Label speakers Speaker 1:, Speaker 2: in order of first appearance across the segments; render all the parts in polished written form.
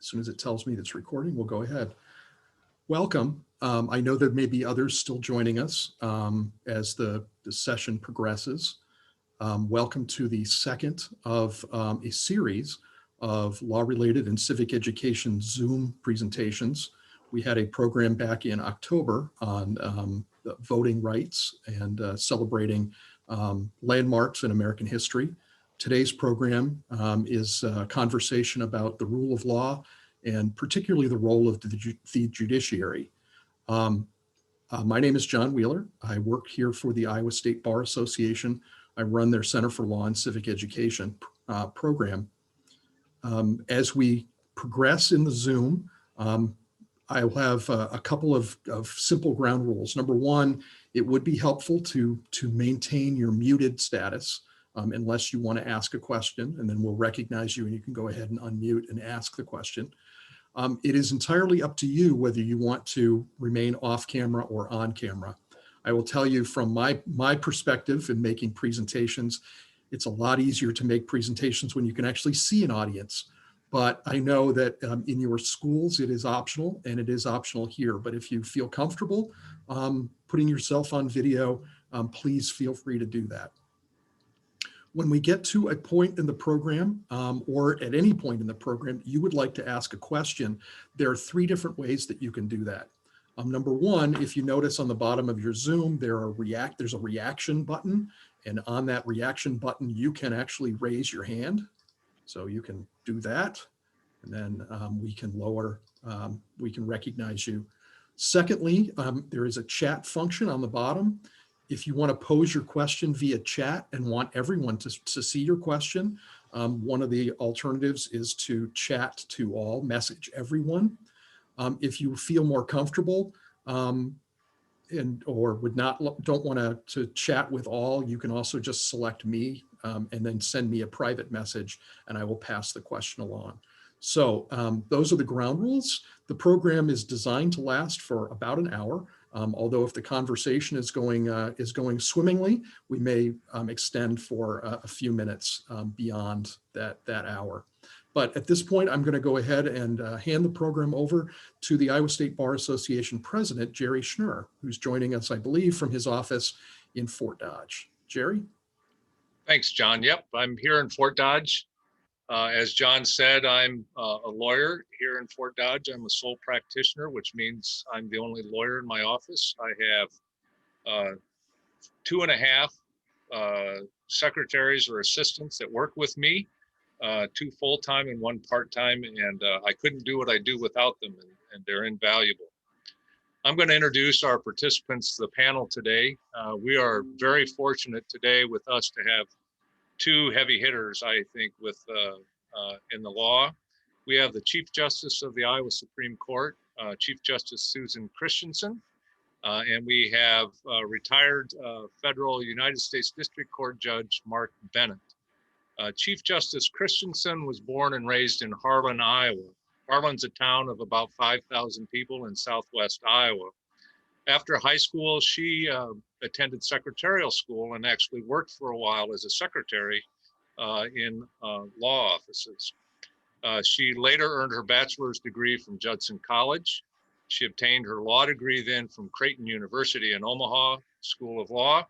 Speaker 1: As soon as it tells me that it's recording, we'll go ahead. Welcome. I know there may be others still joining us as the session progresses. Welcome to the second of a series of law-related and civic education Zoom presentations. We had a program back in October on voting rights and celebrating landmarks in American history. Today's program is a conversation about the rule of law and particularly the role of the judiciary. My name is John Wheeler. I work here for the Iowa State Bar Association. I run their Center for Law and Civic Education program. As we progress in the Zoom, I'll have a couple of simple ground rules. Number one, it would be helpful to maintain your muted status unless you want to ask a question, and then we'll recognize you and you can go ahead and unmute and ask the question. It is entirely up to you whether you want to remain off camera or on camera. I will tell you from my perspective in making presentations, it's a lot easier to make presentations when you can actually see an audience. But I know that in your schools, it is optional, and it is optional here. But if you feel comfortable putting yourself on video, please feel free to do that. When we get to a point in the program or at any point in the program, you would like to ask a question, there are three different ways that you can do that. Number one, if you notice on the bottom of your Zoom, there's a reaction button. And on that reaction button, you can actually raise your hand. So you can do that. And then we can recognize you. Secondly, there is a chat function on the bottom. If you want to pose your question via chat and want everyone to see your question, one of the alternatives is to chat to all, message everyone. If you feel more comfortable or don't want to chat with all, you can also just select me and then send me a private message and I will pass the question along. So those are the ground rules. The program is designed to last for about an hour. Although if the conversation is going swimmingly, we may extend for a few minutes beyond that hour. But at this point, I'm going to go ahead and hand the program over to the Iowa State Bar Association President, Jerry Schnurr, who's joining us, I believe, from his office in Fort Dodge. Jerry?
Speaker 2: Thanks, John. Yep, I'm here in Fort Dodge. As John said, I'm a lawyer here in Fort Dodge. I'm a sole practitioner, which means I'm the only lawyer in my office. I have 2.5 secretaries or assistants that work with me, 2 full-time and 1 part-time, and I couldn't do what I do without them, and they're invaluable. I'm going to introduce our participants to the panel today. We are very fortunate today with us to have 2 heavy hitters, I think, in the law. We have the Chief Justice of the Iowa Supreme Court, Chief Justice Susan Christensen, and we have retired federal United States District Court Judge Mark Bennett. Chief Justice Christensen was born and raised in Harlan, Iowa. Harlan's a town of about 5,000 people in southwest Iowa. After high school, she attended secretarial school and actually worked for a while as a secretary in law offices. She later earned her bachelor's degree from Judson College. She obtained her law degree then from Creighton University in Omaha School of Law,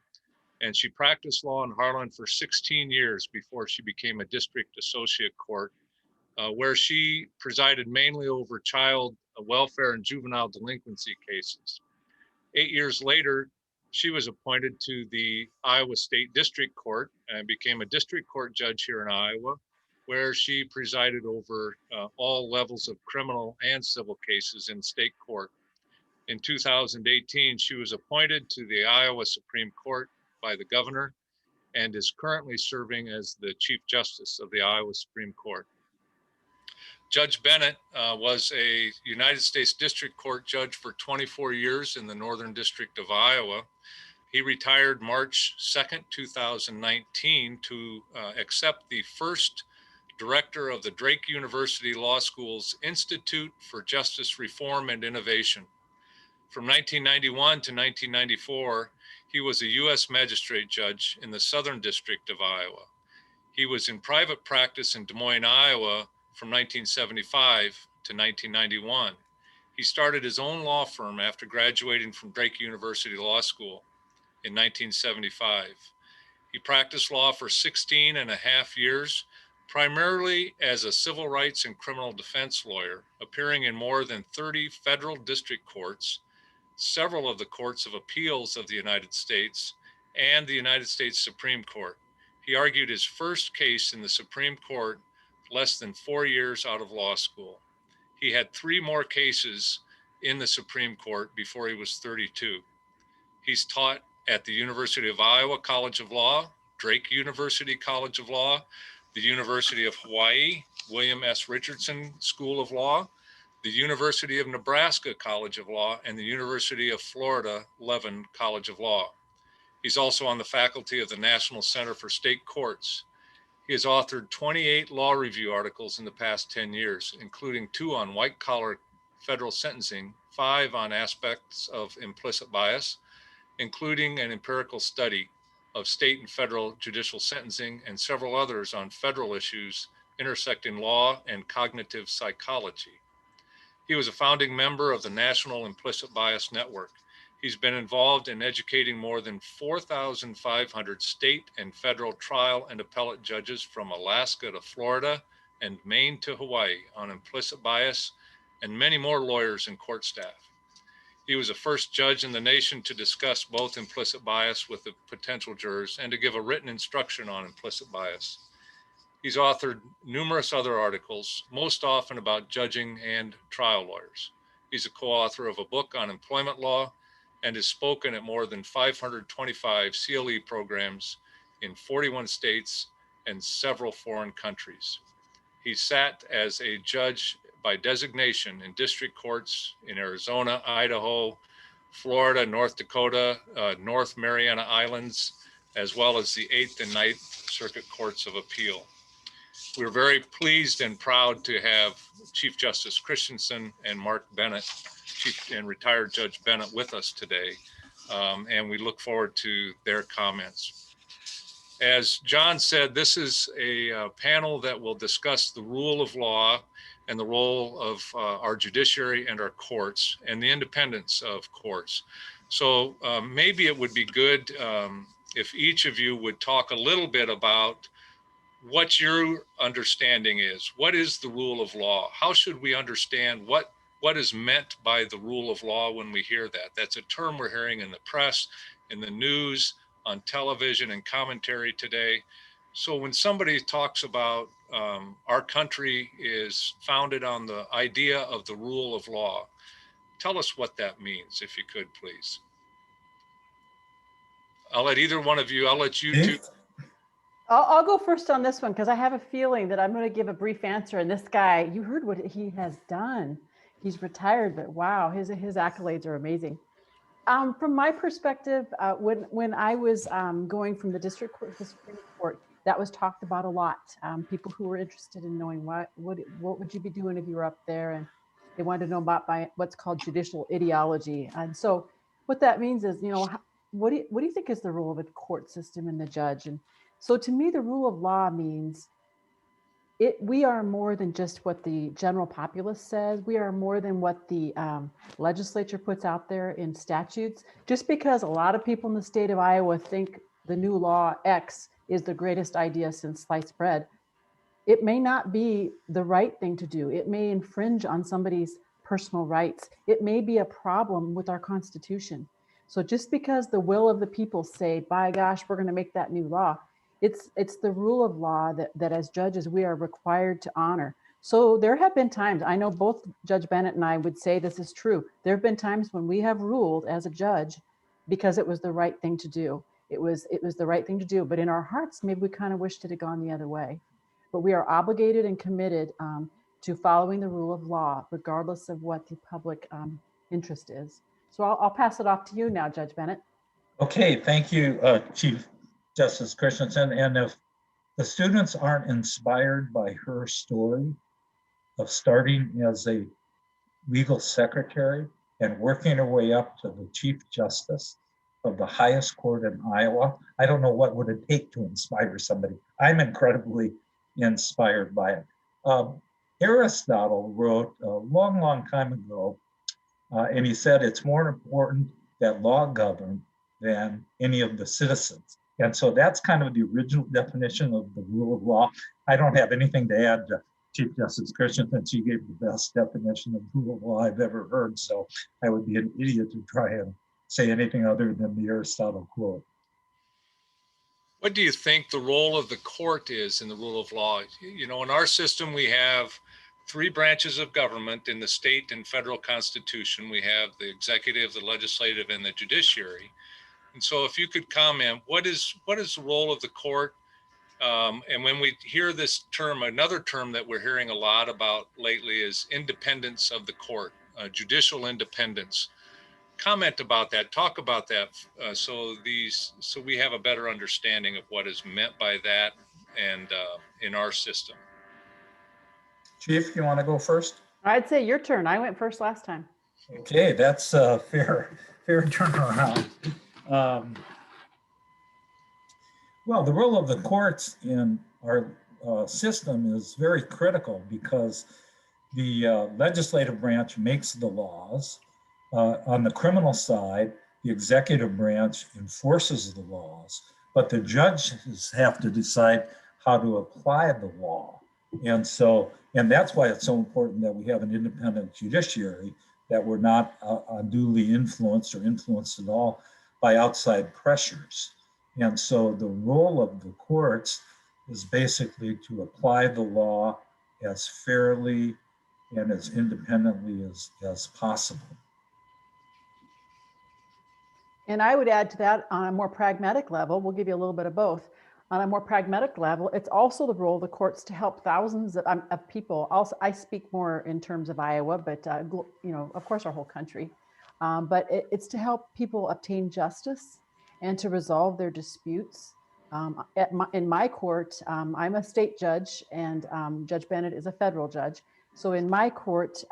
Speaker 2: and she practiced law in Harlan for 16 years before she became a district associate court, where she presided mainly over child welfare and juvenile delinquency cases. 8 years later, she was appointed to the Iowa State District Court and became a district court judge here in Iowa, where she presided over all levels of criminal and civil cases in state court. In 2018, she was appointed to the Iowa Supreme Court by the governor and is currently serving as the Chief Justice of the Iowa Supreme Court. Judge Bennett was a United States District Court judge for 24 years in the Northern District of Iowa. He retired March 2nd, 2019 to accept the first director of the Drake University Law School's Institute for Justice Reform and Innovation. From 1991 to 1994, he was a U.S. Magistrate judge in the Southern District of Iowa. He was in private practice in Des Moines, Iowa from 1975 to 1991. He started his own law firm after graduating from Drake University Law School in 1975. He practiced law for 16 and a half years, primarily as a civil rights and criminal defense lawyer, appearing in more than 30 federal district courts, several of the courts of appeals of the United States, and the United States Supreme Court. He argued his first case in the Supreme Court less than 4 years out of law school. He had 3 more cases in the Supreme Court before he was 32. He's taught at the University of Iowa College of Law, Drake University College of Law, the University of Hawaii, William S. Richardson School of Law, the University of Nebraska College of Law, and the University of Florida Levin College of Law. He's also on the faculty of the National Center for State Courts. He has authored 28 law review articles in the past 10 years, including 2 on white-collar federal sentencing, 5 on aspects of implicit bias, including an empirical study of state and federal judicial sentencing, and several others on federal issues intersecting law and cognitive psychology. He was a founding member of the National Implicit Bias Network. He's been involved in educating more than 4,500 state and federal trial and appellate judges from Alaska to Florida and Maine to Hawaii on implicit bias, and many more lawyers and court staff. He was the first judge in the nation to discuss both implicit bias with the potential jurors and to give a written instruction on implicit bias. He's authored numerous other articles, most often about judging and trial lawyers. He's a co-author of a book on employment law and has spoken at more than 525 CLE programs in 41 states and several foreign countries. He sat as a judge by designation in district courts in Arizona, Idaho, Florida, North Dakota, North Mariana Islands, as well as the 8th and 9th Circuit Courts of Appeal. We're very pleased and proud to have Chief Justice Christensen and Mark Bennett, Chief and retired Judge Bennett, with us today, and we look forward to their comments. As John said, this is a panel that will discuss the rule of law and the role of our judiciary and our courts and the independence of courts. So maybe it would be good if each of you would talk a little bit about what your understanding is. What is the rule of law? How should we understand what is meant by the rule of law when we hear that? That's a term we're hearing in the press, in the news, on television and commentary today. So when somebody talks about our country is founded on the idea of the rule of law, tell us what that means, if you could, please. I'll let either one of you, I'll let you two.
Speaker 3: I'll go first on this one because I have a feeling that I'm going to give a brief answer. And this guy, you heard what he has done. He's retired, but wow, his accolades are amazing. From my perspective, when I was going from the district court to the Supreme Court, that was talked about a lot. People who were interested in knowing what would you be doing if you were up there, and they wanted to know about what's called judicial ideology. And so, what that means is, what do you think is the role of a court system and the judge? And so, to me, the rule of law means we are more than just what the general populace says. We are more than what the legislature puts out there in statutes. Just because a lot of people in the state of Iowa think the new law X is the greatest idea since sliced bread, it may not be the right thing to do. It may infringe on somebody's personal rights. It may be a problem with our Constitution. So just because the will of the people say, by gosh, we're going to make that new law, it's the rule of law that as judges, we are required to honor. So there have been times, I know both Judge Bennett and I would say this is true. There have been times when we have ruled as a judge because it was the right thing to do. It was the right thing to do, but in our hearts, maybe we kind of wished it had gone the other way. But we are obligated and committed to following the rule of law, regardless of what the public interest is. So I'll pass it off to you now, Judge Bennett.
Speaker 4: Okay, thank you, Chief Justice Christensen. And if the students aren't inspired by her story of starting as a legal secretary and working her way up to the Chief Justice of the highest court in Iowa, I don't know what would it take to inspire somebody. I'm incredibly inspired by it. Aristotle wrote a long, long time ago, and he said it's more important that law govern than any of the citizens. And so that's kind of the original definition of the rule of law. I don't have anything to add to Chief Justice Christensen. She gave the best definition of rule of law I've ever heard. So I would be an idiot to try and say anything other than the Aristotle quote.
Speaker 2: What do you think the role of the court is in the rule of law? You know, in our system, we have three branches of government in the state and federal constitution. We have the executive, the legislative, and the judiciary. And so if you could comment, what is the role of the court? And when we hear this term, another term that we're hearing a lot about lately is independence of the court, judicial independence. Comment about that, talk about that, so we have a better understanding of what is meant by that and in our system.
Speaker 4: Chief, you want to go first?
Speaker 3: I'd say your turn. I went first last time.
Speaker 4: Okay, that's a fair turnaround. Well, the role of the courts in our system is very critical because the legislative branch makes the laws. On the criminal side, the executive branch enforces the laws, but the judges have to decide how to apply the law. And that's why it's so important that we have an independent judiciary, that we're not unduly influenced or influenced at all by outside pressures. And so the role of the courts is basically to apply the law as fairly and as independently as possible.
Speaker 3: And I would add to that, on a more pragmatic level, we'll give you a little bit of both. On a more pragmatic level, it's also the role of the courts to help thousands of people. Also, I speak more in terms of Iowa, but you know, of course, our whole country. But it's to help people obtain justice and to resolve their disputes. In my court, I'm a state judge, and Judge Bennett is a federal judge. So in my court,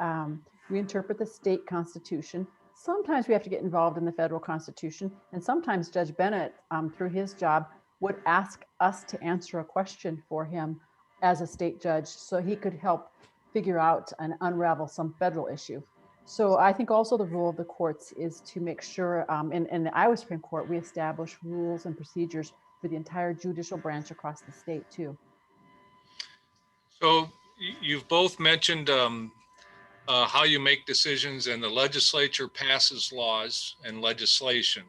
Speaker 3: we interpret the state constitution. Sometimes we have to get involved in the federal constitution, and sometimes Judge Bennett, through his job, would ask us to answer a question for him as a state judge so he could help figure out and unravel some federal issue. So I think also the role of the courts is to make sure, in the Iowa Supreme Court, we establish rules and procedures for the entire judicial branch across the state too.
Speaker 2: So you've both mentioned how you make decisions, and the legislature passes laws and legislation.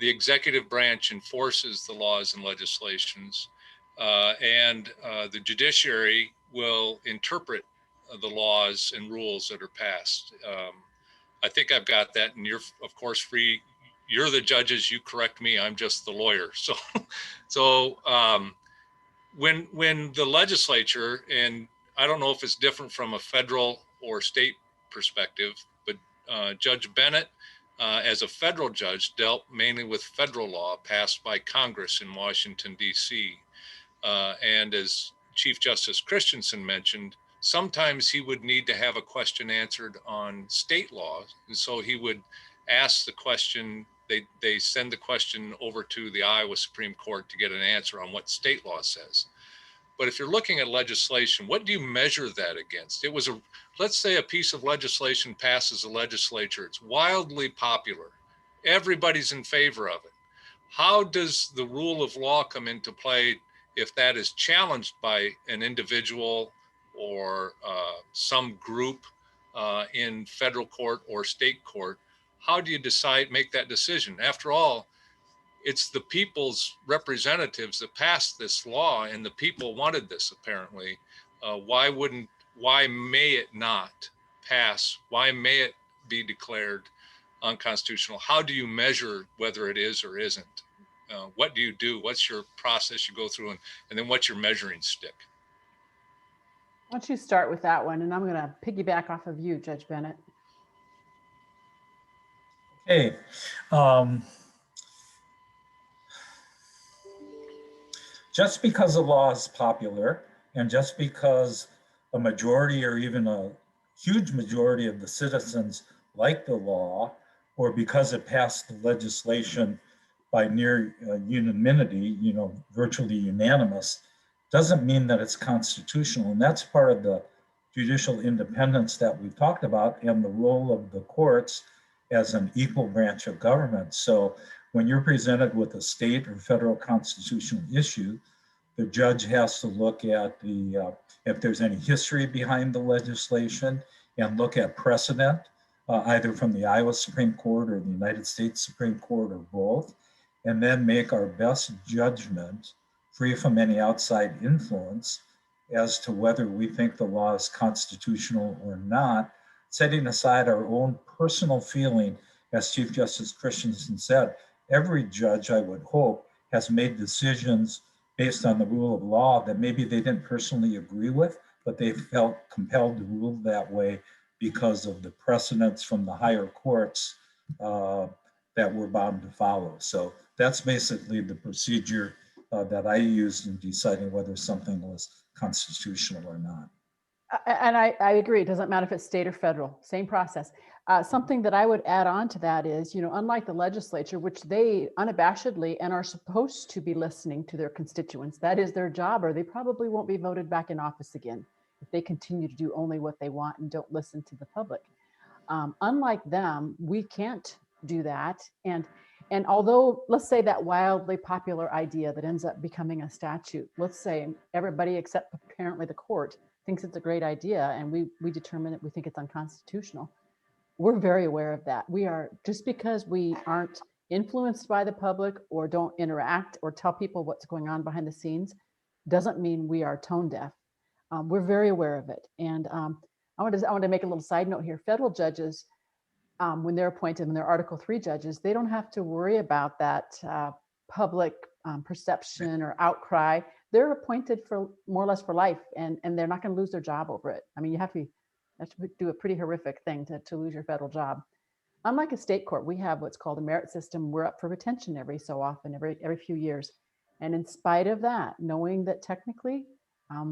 Speaker 2: The executive branch enforces the laws and legislations, and the judiciary will interpret the laws and rules that are passed. I think I've got that, and you're of course free. You're the judges, you correct me, I'm just the lawyer. So when the legislature, and I don't know if it's different from a federal or state perspective, but Judge Bennett, as a federal judge, dealt mainly with federal law passed by Congress in Washington, D.C. And as Chief Justice Christensen mentioned, sometimes he would need to have a question answered on state law. And so he would ask the question, they send the question over to the Iowa Supreme Court to get an answer on what state law says. But if you're looking at legislation, what do you measure that against? Let's say a piece of legislation passes the legislature. It's wildly popular. Everybody's in favor of it. How does the rule of law come into play if that is challenged by an individual or some group in federal court or state court? How do you make that decision? After all, it's the people's representatives that passed this law, and the people wanted this apparently. Why may it not pass? Why may it be declared unconstitutional? How do you measure whether it is or isn't? What do you do? What's your process you go through, and then what's your measuring stick?
Speaker 3: Why don't you start with that one, and I'm going to piggyback off of you, Judge Bennett.
Speaker 4: Okay. Just because a law is popular, and just because a majority or even a huge majority of the citizens like the law, or because it passed the legislation by near unanimity, virtually unanimous, doesn't mean that it's constitutional. And that's part of the judicial independence that we've talked about and the role of the courts as an equal branch of government. So when you're presented with a state or federal constitutional issue, the judge has to look at if there's any history behind the legislation and look at precedent, either from the Iowa Supreme Court or the United States Supreme Court or both, and then make our best judgment free from any outside influence as to whether we think the law is constitutional or not, setting aside our own personal feeling. As Chief Justice Christensen said, every judge, I would hope, has made decisions based on the rule of law that maybe they didn't personally agree with, but they felt compelled to rule that way because of the precedents from the higher courts that we're bound to follow. So that's basically the procedure that I used in deciding whether something was constitutional or not.
Speaker 3: And I agree. It doesn't matter if it's state or federal, same process. Something that I would add on to that is, unlike the legislature, which they unabashedly and are supposed to be listening to their constituents, that is their job, or they probably won't be voted back in office again if they continue to do only what they want and don't listen to the public. Unlike them, we can't do that. And although, let's say that wildly popular idea that ends up becoming a statute, let's say everybody except apparently the court thinks it's a great idea, and we determine that we think it's unconstitutional. We're very aware of that. We are, just because we aren't influenced by the public or don't interact or tell people what's going on behind the scenes, doesn't mean we are tone deaf. We're very aware of it. And I want to make a little side note here. Federal judges, when they're appointed, when they're Article 3 judges, they don't have to worry about that public perception or outcry. They're appointed for more or less for life, and they're not going to lose their job over it. I mean, you have to do a pretty horrific thing to lose your federal job. Unlike a state court, we have what's called a merit system. We're up for retention every so often, every few years. And in spite of that, knowing that technically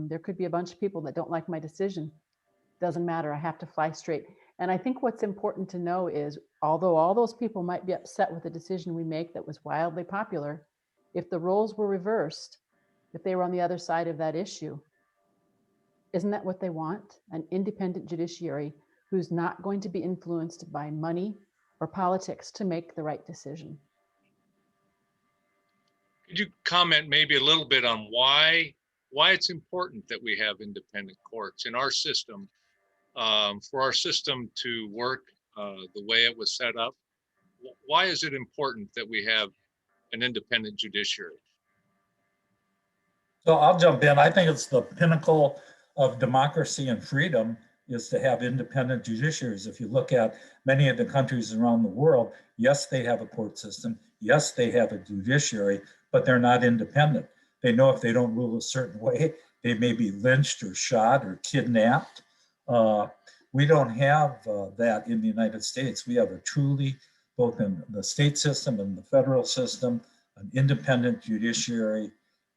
Speaker 3: there could be a bunch of people that don't like my decision, doesn't matter. I have to fly straight. And I think what's important to know is, although all those people might be upset with the decision we make that was wildly popular, if the roles were reversed, if they were on the other side of that issue, isn't that what they want? An independent judiciary who's not going to be influenced by money or politics to make the right decision.
Speaker 2: Could you comment maybe a little bit on why it's important that we have independent courts in our system, for our system to work the way it was set up? Why is it important that we have an independent judiciary?
Speaker 4: So I'll jump in. I think it's the pinnacle of democracy and freedom is to have independent judiciaries. If you look at many of the countries around the world, yes, they have a court system. Yes, they have a judiciary, but they're not independent. They know if they don't rule a certain way, they may be lynched or shot or kidnapped. We don't have that in the United States. We have a truly, both in the state system and the federal system, an independent judiciary.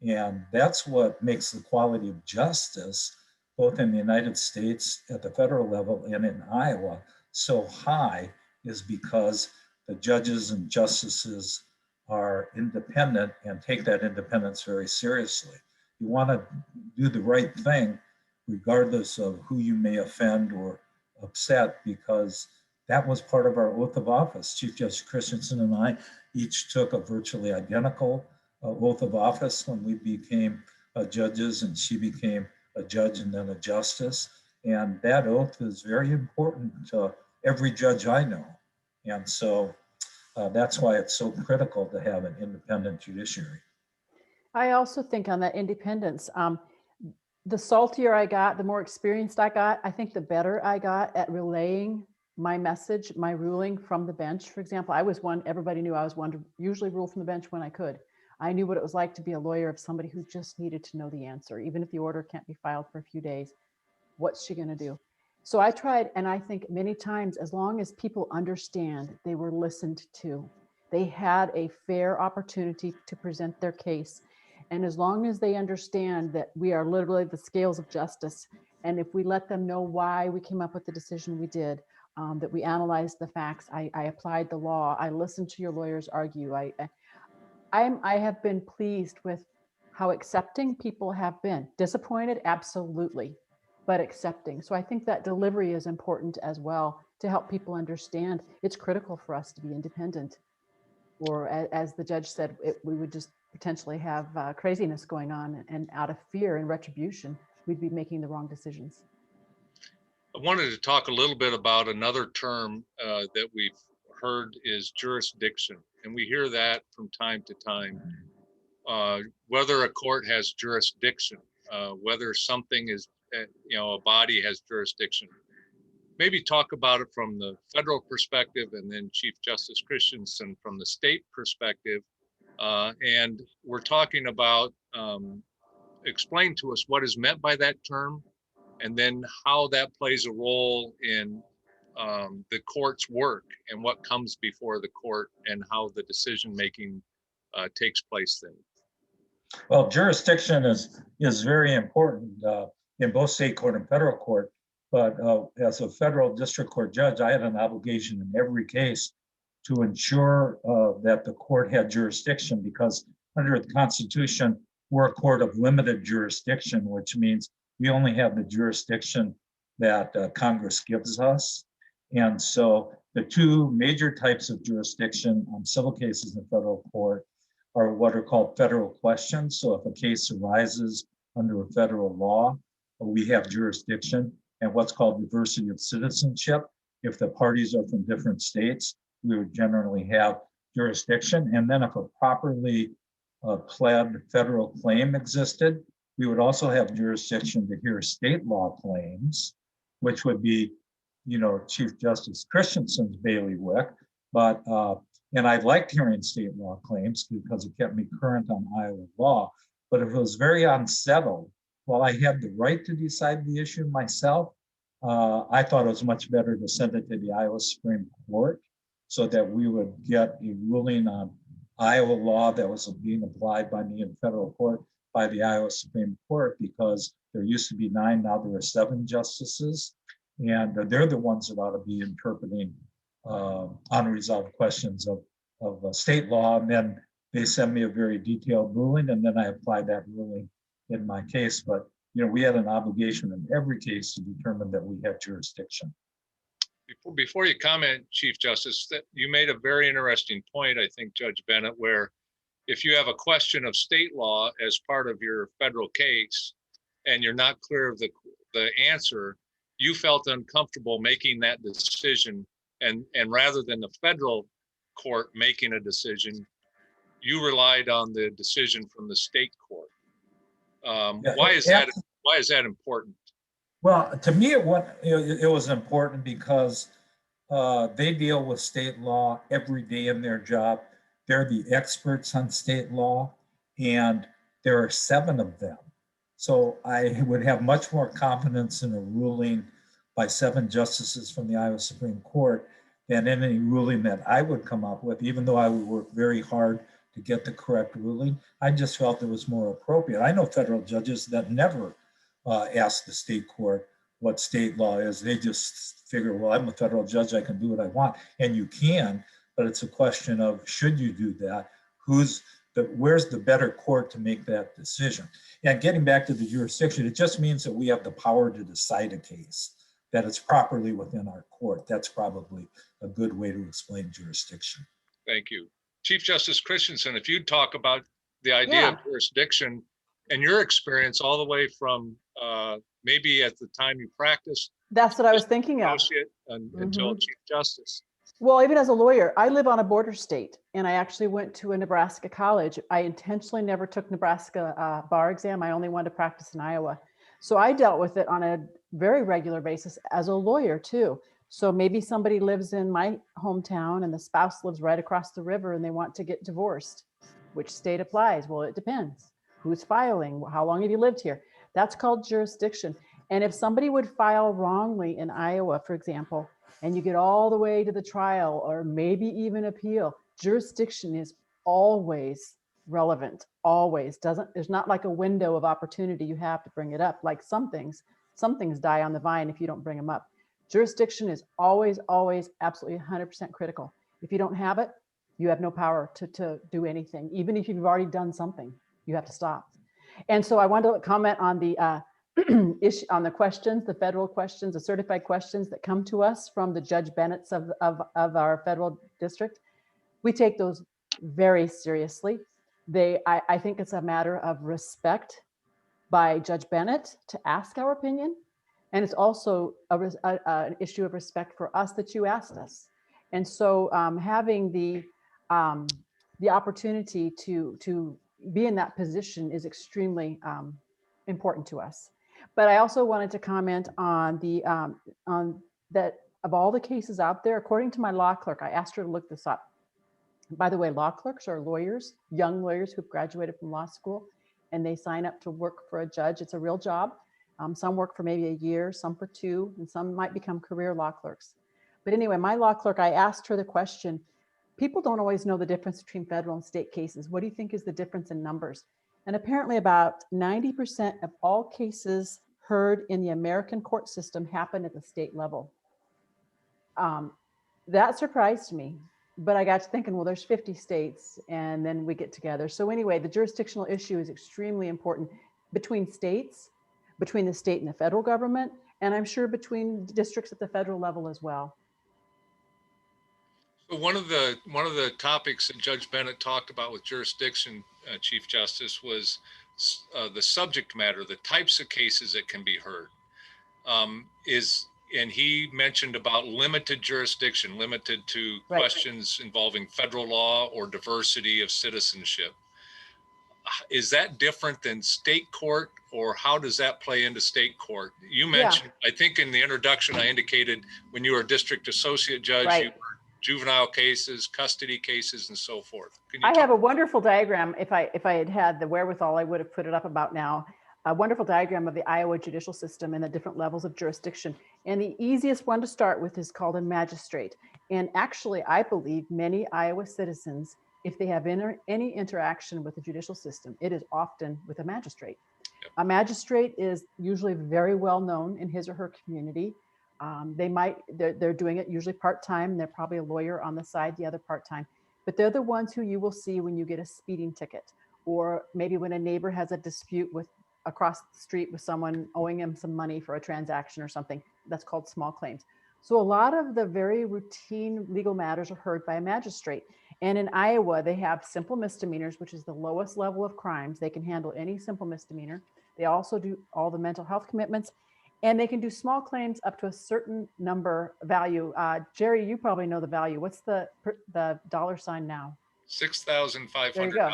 Speaker 4: And that's what makes the quality of justice, both in the United States at the federal level and in Iowa, so high, is because the judges and justices are independent and take that independence very seriously. You want to do the right thing, regardless of who you may offend or upset, because that was part of our oath of office. Chief Justice Christensen and I each took a virtually identical oath of office when we became judges, and she became a judge and then a justice. And that oath is very important to every judge I know. And so that's why it's so critical to have an independent judiciary.
Speaker 3: I also think on that independence, the saltier I got, the more experienced I got, I think the better I got at relaying my message, my ruling from the bench. For example, I was one, everybody knew I was one to usually rule from the bench when I could. I knew what it was like to be a lawyer of somebody who just needed to know the answer. Even if the order can't be filed for a few days, what's she going to do? So I tried, and I think many times, as long as people understand they were listened to, they had a fair opportunity to present their case. And as long as they understand that we are literally the scales of justice, and if we let them know why we came up with the decision we did, that we analyzed the facts, I applied the law, I listened to your lawyers argue, I have been pleased with how accepting people have been. Disappointed, absolutely. but accepting. So I think that delivery is important as well to help people understand it's critical for us to be independent. Or as the judge said, we would just potentially have craziness going on, and out of fear and retribution, we'd be making the wrong decisions.
Speaker 2: I wanted to talk a little bit about another term that we've heard is jurisdiction. And we hear that from time to time. Whether a court has jurisdiction, whether something is, a body has jurisdiction. Maybe talk about it from the federal perspective, and then Chief Justice Christensen from the state perspective. And we're talking about, explain to us what is meant by that term, and then how that plays a role in the court's work and what comes before the court and how the decision making takes place then.
Speaker 4: Well, jurisdiction is very important in both state court and federal court. But as a federal district court judge, I had an obligation in every case to ensure that the court had jurisdiction, because under the Constitution, we're a court of limited jurisdiction, which means we only have the jurisdiction that Congress gives us. And so the two major types of jurisdiction on civil cases in federal court are what are called federal questions. So if a case arises under a federal law, we have jurisdiction. And what's called diversity of citizenship. If the parties are from different states, we would generally have jurisdiction. And then if a properly pled federal claim existed, we would also have jurisdiction to hear state law claims, which would be, Chief Justice Christensen's bailiwick. But and I liked hearing state law claims because it kept me current on Iowa law. But if it was very unsettled, while I had the right to decide the issue myself, I thought it was much better to send it to the Iowa Supreme Court so that we would get a ruling on Iowa law that was being applied by me in federal court by the Iowa Supreme Court, because there used to be 9, now there are 7 justices, and they're the ones that ought to be interpreting unresolved questions of state law. And then they send me a very detailed ruling, and then I apply that ruling in my case. But we had an obligation in every case to determine that we have jurisdiction.
Speaker 2: Before you comment, Chief Justice, that you made a very interesting point, I think, Judge Bennett, where if you have a question of state law as part of your federal case and you're not clear of the answer, you felt uncomfortable making that decision, and rather than the federal court making a decision, you relied on the decision from the state court. Why is that important?
Speaker 4: Well, to me, it was important because they deal with state law every day in their job. They're the experts on state law, and there are 7 of them. So I would have much more confidence in a ruling by 7 justices from the Iowa Supreme Court than in any ruling that I would come up with, even though I would work very hard to get the correct ruling. I just felt it was more appropriate. I know federal judges that never ask the state court what state law is. They just figure, well, I'm a federal judge, I can do what I want. And you can, but it's a question of, should you do that? Where's the better court to make that decision? And getting back to the jurisdiction, it just means that we have the power to decide a case, that it's properly within our court. That's probably a good way to explain jurisdiction.
Speaker 2: Thank you. Chief Justice Christensen, if you'd talk about the idea of jurisdiction and your experience all the way from maybe at the time you practiced.
Speaker 3: That's what I was thinking of.
Speaker 2: Until Chief Justice.
Speaker 3: Well, even as a lawyer, I live on a border state, and I actually went to a Nebraska college. I intentionally never took Nebraska bar exam. I only wanted to practice in Iowa. So I dealt with it on a very regular basis as a lawyer too. So maybe somebody lives in my hometown and the spouse lives right across the river and they want to get divorced. Which state applies? Well, it depends. Who's filing? How long have you lived here? That's called jurisdiction. And if somebody would file wrongly in Iowa, for example, and you get all the way to the trial or maybe even appeal, jurisdiction is always relevant, always. There's not like a window of opportunity you have to bring it up. Like some things die on the vine if you don't bring them up. Jurisdiction is always, always absolutely 100% critical. If you don't have it, you have no power to do anything. Even if you've already done something, you have to stop. And so I wanted to comment on the issue on the questions, the federal questions, the certified questions that come to us from the Judge Bennett's of our federal district. We take those very seriously. I think it's a matter of respect by Judge Bennett to ask our opinion. And it's also an issue of respect for us that you asked us. And so having the opportunity to be in that position is extremely important to us. But I also wanted to comment on that of all the cases out there, according to my law clerk, I asked her to look this up. By the way, law clerks are lawyers, young lawyers who've graduated from law school, and they sign up to work for a judge. It's a real job. Some work for maybe a year, some for 2, and some might become career law clerks. But anyway, my law clerk, I asked her the question, people don't always know the difference between federal and state cases. What do you think is the difference in numbers? And apparently about 90% of all cases heard in the American court system happen at the state level. That surprised me, but I got to thinking, well, there's 50 states and then we get together. So anyway, the jurisdictional issue is extremely important between states, between the state and the federal government, and I'm sure between districts at the federal level as well.
Speaker 2: So one of the topics that Judge Bennett talked about with jurisdiction, Chief Justice, was the subject matter, the types of cases that can be heard. And he mentioned about limited jurisdiction, limited to
Speaker 3: Right.
Speaker 2: questions involving federal law or diversity of citizenship. Is that different than state court, or how does that play into state court? You mentioned, I think in the introduction, I indicated when you were a district associate judge,
Speaker 3: Right.
Speaker 2: you were juvenile cases, custody cases, and so forth.
Speaker 3: I have a wonderful diagram. If I had had the wherewithal, I would have put it up about now. A wonderful diagram of the Iowa judicial system and the different levels of jurisdiction. And the easiest one to start with is called a magistrate. And actually, I believe many Iowa citizens, if they have any interaction with the judicial system, it is often with a magistrate.
Speaker 2: Yep.
Speaker 3: A magistrate is usually very well known in his or her community. They're doing it usually part-time. They're probably a lawyer on the side, the other part-time, but they're the ones who you will see when you get a speeding ticket, or maybe when a neighbor has a dispute across the street with someone owing him some money for a transaction or something. That's called small claims. So a lot of the very routine legal matters are heard by a magistrate. And in Iowa, they have simple misdemeanors, which is the lowest level of crimes. They can handle any simple misdemeanor. They also do all the mental health commitments, and they can do small claims up to a certain number value. Jerry, you probably know the value. What's the dollar sign now?
Speaker 2: $6,500.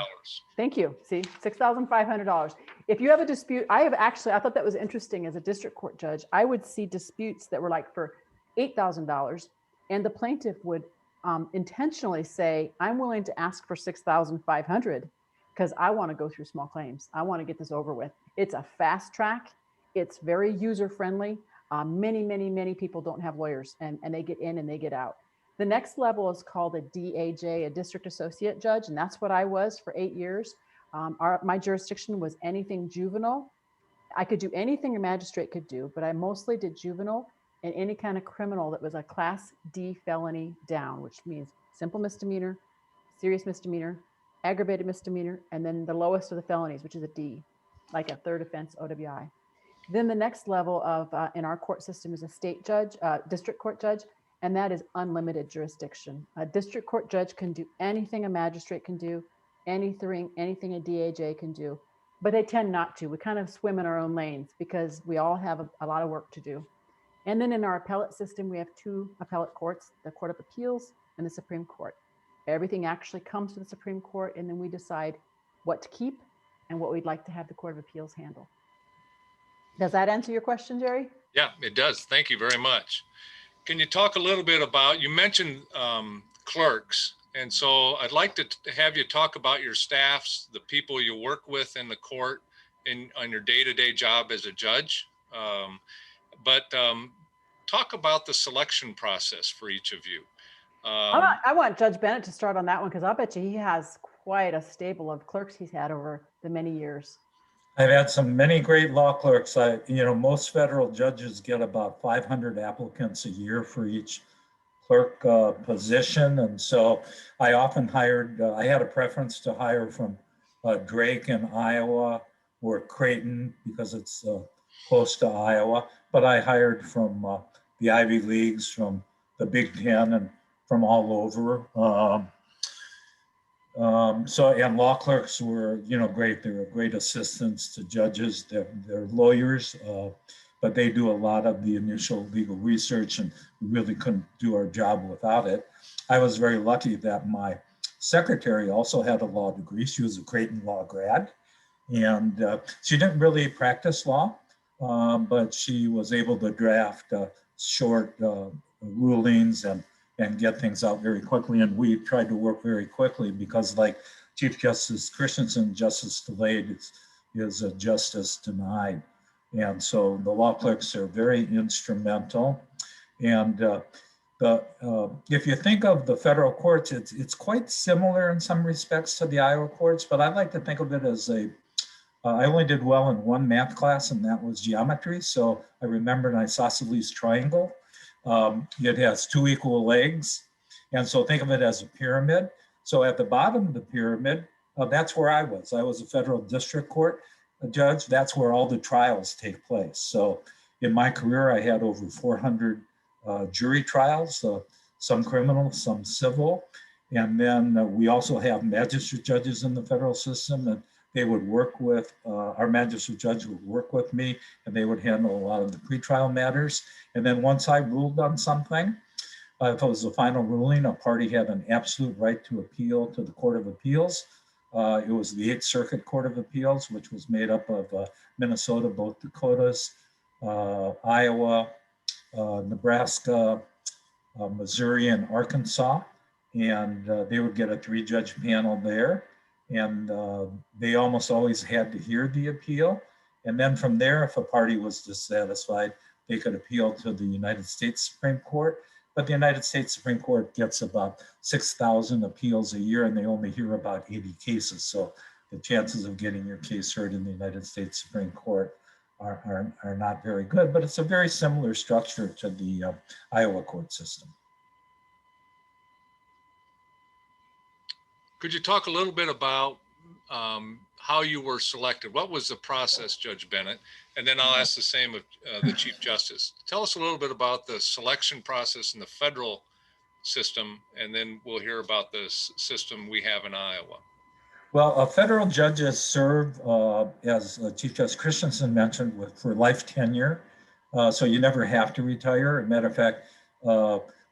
Speaker 3: Thank you. See, $6,500. If you have a dispute, I thought that was interesting as a district court judge. I would see disputes that were like for $8,000, and the plaintiff would intentionally say, I'm willing to ask for $6,500 because I want to go through small claims. I want to get this over with. It's a fast track. It's very user friendly. Many people don't have lawyers, and they get in and they get out. The next level is called a DAJ, a district associate judge, and that's what I was for 8 years. My jurisdiction was anything juvenile. I could do anything a magistrate could do, but I mostly did juvenile and any kind of criminal that was a class D felony down, which means simple misdemeanor, serious misdemeanor, aggravated misdemeanor, and then the lowest of the felonies, which is a D, like a third offense OWI. Then the next level of in our court system is a state judge, district court judge, and that is unlimited jurisdiction. A district court judge can do anything a magistrate can do, anything a DAJ can do, but they tend not to. We kind of swim in our own lanes because we all have a lot of work to do. And then in our appellate system, we have 2 appellate courts, the Court of Appeals and the Supreme Court. Everything actually comes to the Supreme Court, and then we decide what to keep and what we'd like to have the Court of Appeals handle. Does that answer your question, Jerry?
Speaker 2: Yeah, it does. Thank you very much. Can you talk a little bit about, you mentioned clerks, and so I'd like to have you talk about your staffs, the people you work with in the court on your day-to-day job as a judge. But talk about the selection process for each of you.
Speaker 3: I want Judge Bennett to start on that one, because I'll bet you he has quite a stable of clerks he's had over the many years.
Speaker 4: I've had many great law clerks. Most federal judges get about 500 applicants a year for each clerk position. And so I often hired, I had a preference to hire from Drake in Iowa or Creighton, because it's close to Iowa, but I hired from the Ivy Leagues, from the Big Ten, and from all over. And law clerks were, great. They were great assistants to judges. They're lawyers, but they do a lot of the initial legal research, and we really couldn't do our job without it. I was very lucky that my secretary also had a law degree. She was a Creighton Law grad, and she didn't really practice law, but she was able to draft short rulings and get things out very quickly. And we tried to work very quickly because, like Chief Justice Christensen, justice delayed is a justice denied. And so the law clerks are very instrumental. And if you think of the federal courts, it's quite similar in some respects to the Iowa courts, but I like to think of it as I only did well in one math class, and that was geometry. So I remember an isosceles triangle. It has two equal legs. And so think of it as a pyramid. So at the bottom of the pyramid, that's where I was. I was a federal district court judge. That's where all the trials take place. So in my career, I had over 400 jury trials, some criminal, some civil. And then we also have magistrate judges in the federal system, and they would work with, our magistrate judge would work with me, and they would handle a lot of the pretrial matters. And then once I ruled on something, if it was the final ruling, a party had an absolute right to appeal to the Court of Appeals. It was the 8th Circuit Court of Appeals, which was made up of Minnesota, both Dakotas, Iowa, Nebraska, Missouri, and Arkansas. And they would get a 3-judge panel there. And they almost always had to hear the appeal. And then from there, if a party was dissatisfied, they could appeal to the United States Supreme Court. But the United States Supreme Court gets about 6,000 appeals a year, and they only hear about 80 cases. So the chances of getting your case heard in the United States Supreme Court are not very good. But it's a very similar structure to the Iowa court system.
Speaker 2: Could you talk a little bit about how you were selected? What was the process, Judge Bennett? And then I'll ask the same of the Chief Justice. Tell us a little bit about the selection process in the federal system, and then we'll hear about the system we have in Iowa.
Speaker 4: Well, federal judges serve, as Chief Justice Christensen mentioned, for life tenure. So you never have to retire. As a matter of fact,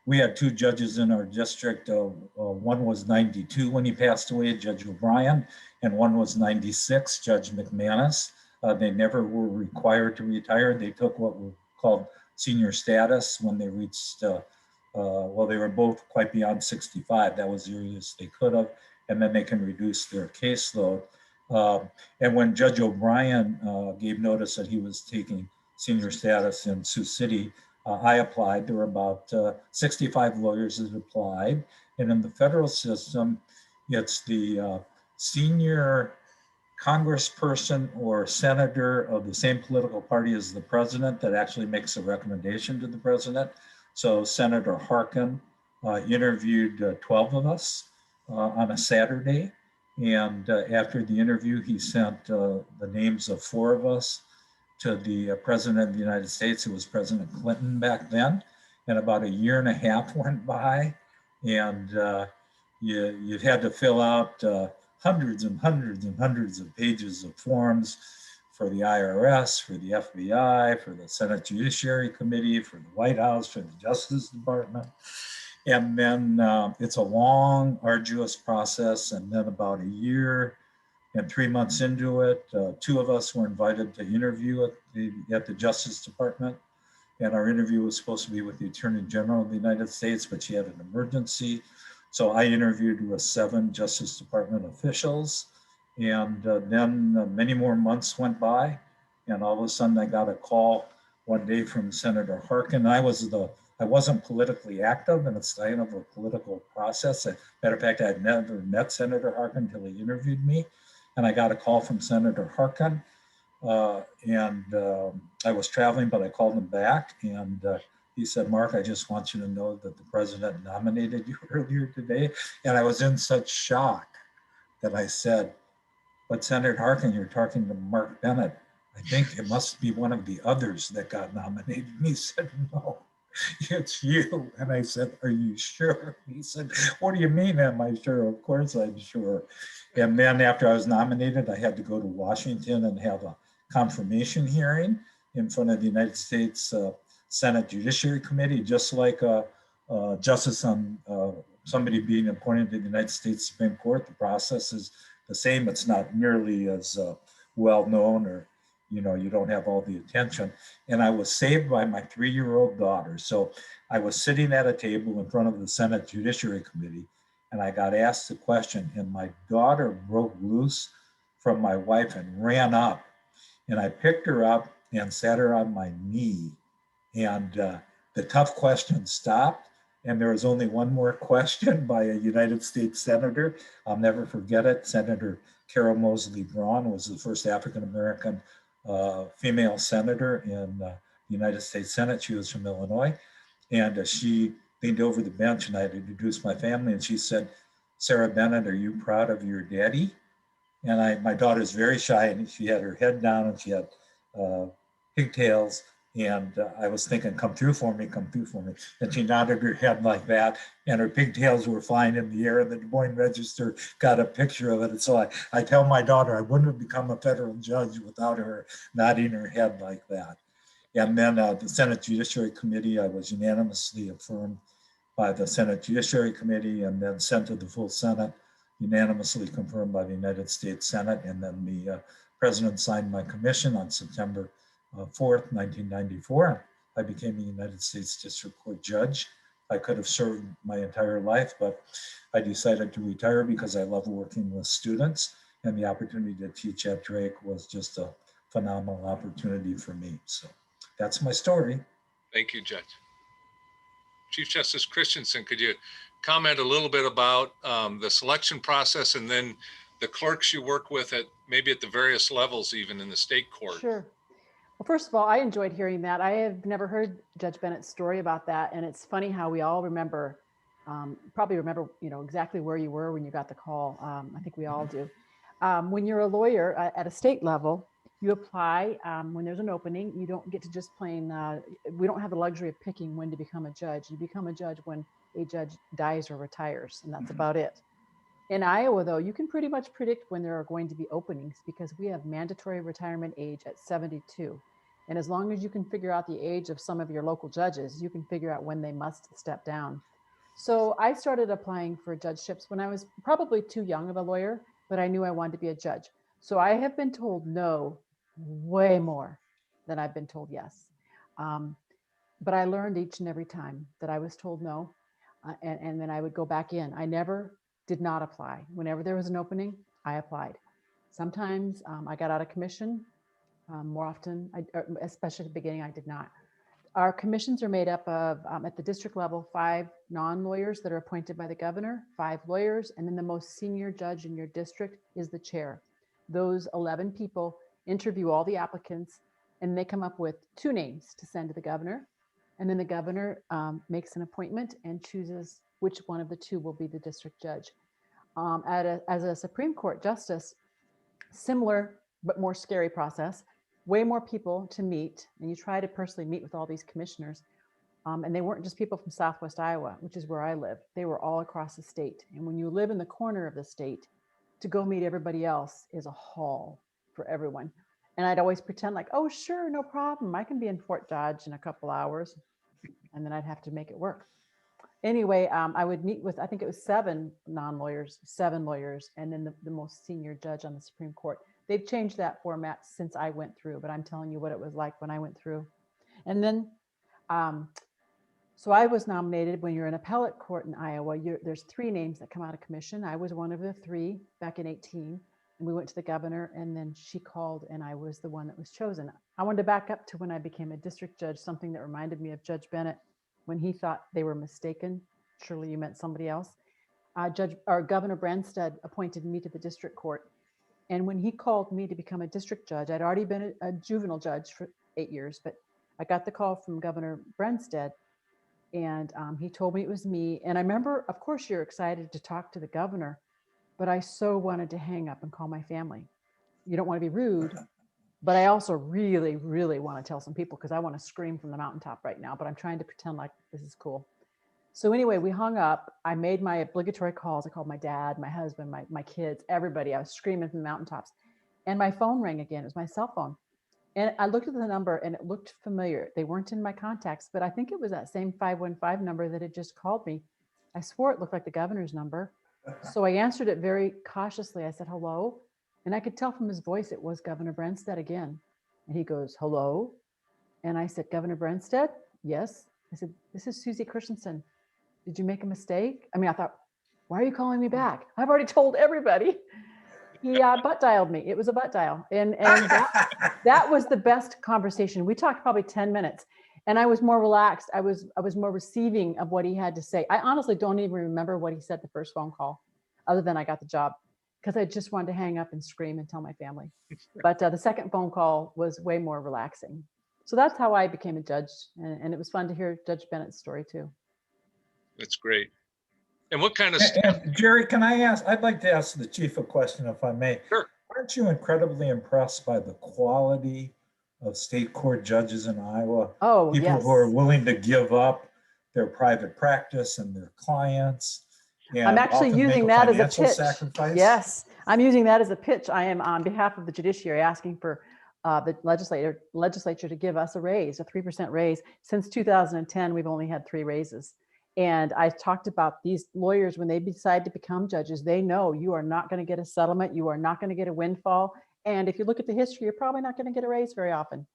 Speaker 4: we had 2 judges in our district. One was 92 when he passed away, Judge O'Brien, and one was 96, Judge McManus. They never were required to retire. They took what were called senior status when they reached, well, they were both quite beyond 65. That was the earliest they could have. And then they can reduce their caseload. And when Judge O'Brien gave notice that he was taking senior status in Sioux City, I applied. There were about 65 lawyers that applied. And in the federal system, it's the senior congressperson or senator of the same political party as the president that actually makes a recommendation to the president. So Senator Harkin interviewed 12 of us on a Saturday. And after the interview, he sent the names of 4 of us to the President of the United States. It was President Clinton back then. And about 1.5 years went by, and you had to fill out hundreds and hundreds and hundreds of pages of forms for the IRS, for the FBI, for the Senate Judiciary Committee, for the White House, for the Justice Department. And then it's a long, arduous process. And then about 1 year and 3 months into it, 2 of us were invited to interview at the Justice Department. And our interview was supposed to be with the Attorney General of the United States, but she had an emergency. So I interviewed with 7 Justice Department officials. And then many more months went by. And all of a sudden I got a call one day from Senator Harkin. I wasn't politically active, and it's kind of a political process. As a matter of fact, I had never met Senator Harkin until he interviewed me. And I got a call from Senator Harkin. I was traveling, but I called him back, and he said, "Mark, I just want you to know that the president nominated you earlier today." And I was in such shock that I said, "But Senator Harkin, you're talking to Mark Bennett." I think it must be one of the others that got nominated. And he said, no, it's you. And I said, are you sure? He said, what do you mean, am I sure? Of course I'm sure. And then after I was nominated, I had to go to Washington and have a confirmation hearing in front of the United States Senate Judiciary Committee, just like a justice on somebody being appointed to the United States Supreme Court. The process is the same. It's not nearly as well known, or you don't have all the attention. And I was saved by my 3-year-old daughter. So I was sitting at a table in front of the Senate Judiciary Committee, and I got asked the question, and my daughter broke loose from my wife and ran up, and I picked her up and sat her on my knee. And the tough question stopped, and there was only one more question by a United States Senator. I'll never forget it. Senator Carol Moseley Braun was the first African-American female senator in the United States Senate. She was from Illinois. And she leaned over the bench, and I had introduced my family, and she said, Sarah Bennett, are you proud of your daddy? And my daughter's very shy, and she had her head down, and she had pigtails. And I was thinking, come through for me, come through for me. And she nodded her head like that, and her pigtails were flying in the air, and the Des Moines Register got a picture of it. And so I tell my daughter, I wouldn't have become a federal judge without her nodding her head like that. And then the Senate Judiciary Committee, I was unanimously affirmed by the Senate Judiciary Committee, and then sent to the full Senate, unanimously confirmed by the United States Senate. And then the president signed my commission on September 4th, 1994. I became a United States District Court judge. I could have served my entire life, but I decided to retire because I love working with students, and the opportunity to teach at Drake was just a phenomenal opportunity for me. So that's my story.
Speaker 2: Thank you, Judge. Chief Justice Christensen, could you comment a little bit about the selection process, and then the clerks you work with at maybe at the various levels, even in the state court?
Speaker 3: Sure. Well, first of all, I enjoyed hearing that. I have never heard Judge Bennett's story about that. And it's funny how we all remember, probably remember, exactly where you were when you got the call. I think we all do. When you're a lawyer at a state level, you apply when there's an opening. You don't get to just we don't have the luxury of picking when to become a judge. You become a judge when a judge dies or retires, and that's about it. In Iowa, though, you can pretty much predict when there are going to be openings, because we have mandatory retirement age at 72. And as long as you can figure out the age of some of your local judges, you can figure out when they must step down. So I started applying for judgeships when I was probably too young of a lawyer, but I knew I wanted to be a judge. So I have been told no way more than I've been told yes. But I learned each and every time that I was told no, and then I would go back in. I never did not apply. Whenever there was an opening, I applied. Sometimes I got out of commission. More often, especially at the beginning, I did not. Our commissions are made up of, at the district level, 5 non-lawyers that are appointed by the governor, 5 lawyers, and then the most senior judge in your district is the chair. Those 11 people interview all the applicants, and they come up with 2 names to send to the governor. And then the governor makes an appointment and chooses which one of the 2 will be the district judge. As a Supreme Court justice, similar but more scary process. Way more people to meet, and you try to personally meet with all these commissioners. And they weren't just people from Southwest Iowa, which is where I live. They were all across the state. And when you live in the corner of the state, to go meet everybody else is a haul for everyone. And I'd always pretend like, oh, sure, no problem. I can be in Fort Dodge in a couple hours. And then I'd have to make it work. Anyway, I would meet with, I think it was 7 non-lawyers, 7 lawyers, and then the most senior judge on the Supreme Court. They've changed that format since I went through, but I'm telling you what it was like when I went through. And then, so I was nominated. When you're in appellate court in Iowa, there's 3 names that come out of commission. I was one of the 3 back in 18, and we went to the governor, and then she called, and I was the one that was chosen. I wanted to back up to when I became a district judge, something that reminded me of Judge Bennett when he thought they were mistaken. Surely you meant somebody else. Governor Branstad appointed me to the district court. And when he called me to become a district judge, I'd already been a juvenile judge for 8 years, but I got the call from Governor Branstad, and he told me it was me. And I remember, of course, you're excited to talk to the governor, but I so wanted to hang up and call my family. You don't want to be rude, But I also really, really want to tell some people because I want to scream from the mountaintop right now, but I'm trying to pretend like this is cool. So anyway, we hung up. I made my obligatory calls. I called my dad, my husband, my kids, everybody. I was screaming from the mountaintops. And my phone rang again. It was my cell phone. And I looked at the number and it looked familiar. They weren't in my contacts, but I think it was that same 515 number that had just called me. I swore it looked like the governor's number. So I answered it very cautiously. I said, hello. And I could tell from his voice, it was Governor Branstad again. And he goes, hello. And I said, Governor Branstad? Yes. I said, this is Susie Christensen. Did you make a mistake? I mean, I thought, why are you calling me back? I've already told everybody. He butt dialed me. It was a butt dial. And that was the best conversation. We talked probably 10 minutes and I was more relaxed. I was more receiving of what he had to say. I honestly don't even remember what he said the first phone call, other than I got the job, because I just wanted to hang up and scream and tell my family. But the second phone call was way more relaxing. So that's how I became a judge. And it was fun to hear Judge Bennett's story too.
Speaker 2: That's great. And what kind of
Speaker 4: And Jerry, can I ask, I'd like to ask the chief a question if I may.
Speaker 2: Sure.
Speaker 4: Aren't you incredibly impressed by the quality of state court judges in Iowa?
Speaker 3: Oh,
Speaker 4: People
Speaker 3: yes.
Speaker 4: who are willing to give up their private practice and their clients.
Speaker 3: I'm actually using that as a pitch.
Speaker 4: Sacrifice.
Speaker 3: Yes, I'm using that as a pitch. I am on behalf of the judiciary asking for the legislature to give us a raise, a 3% raise. Since 2010, we've only had 3 raises. And I talked about these lawyers, when they decide to become judges, they know you are not going to get a settlement. You are not going to get a windfall. And if you look at the history, you're probably not going to get a raise very often.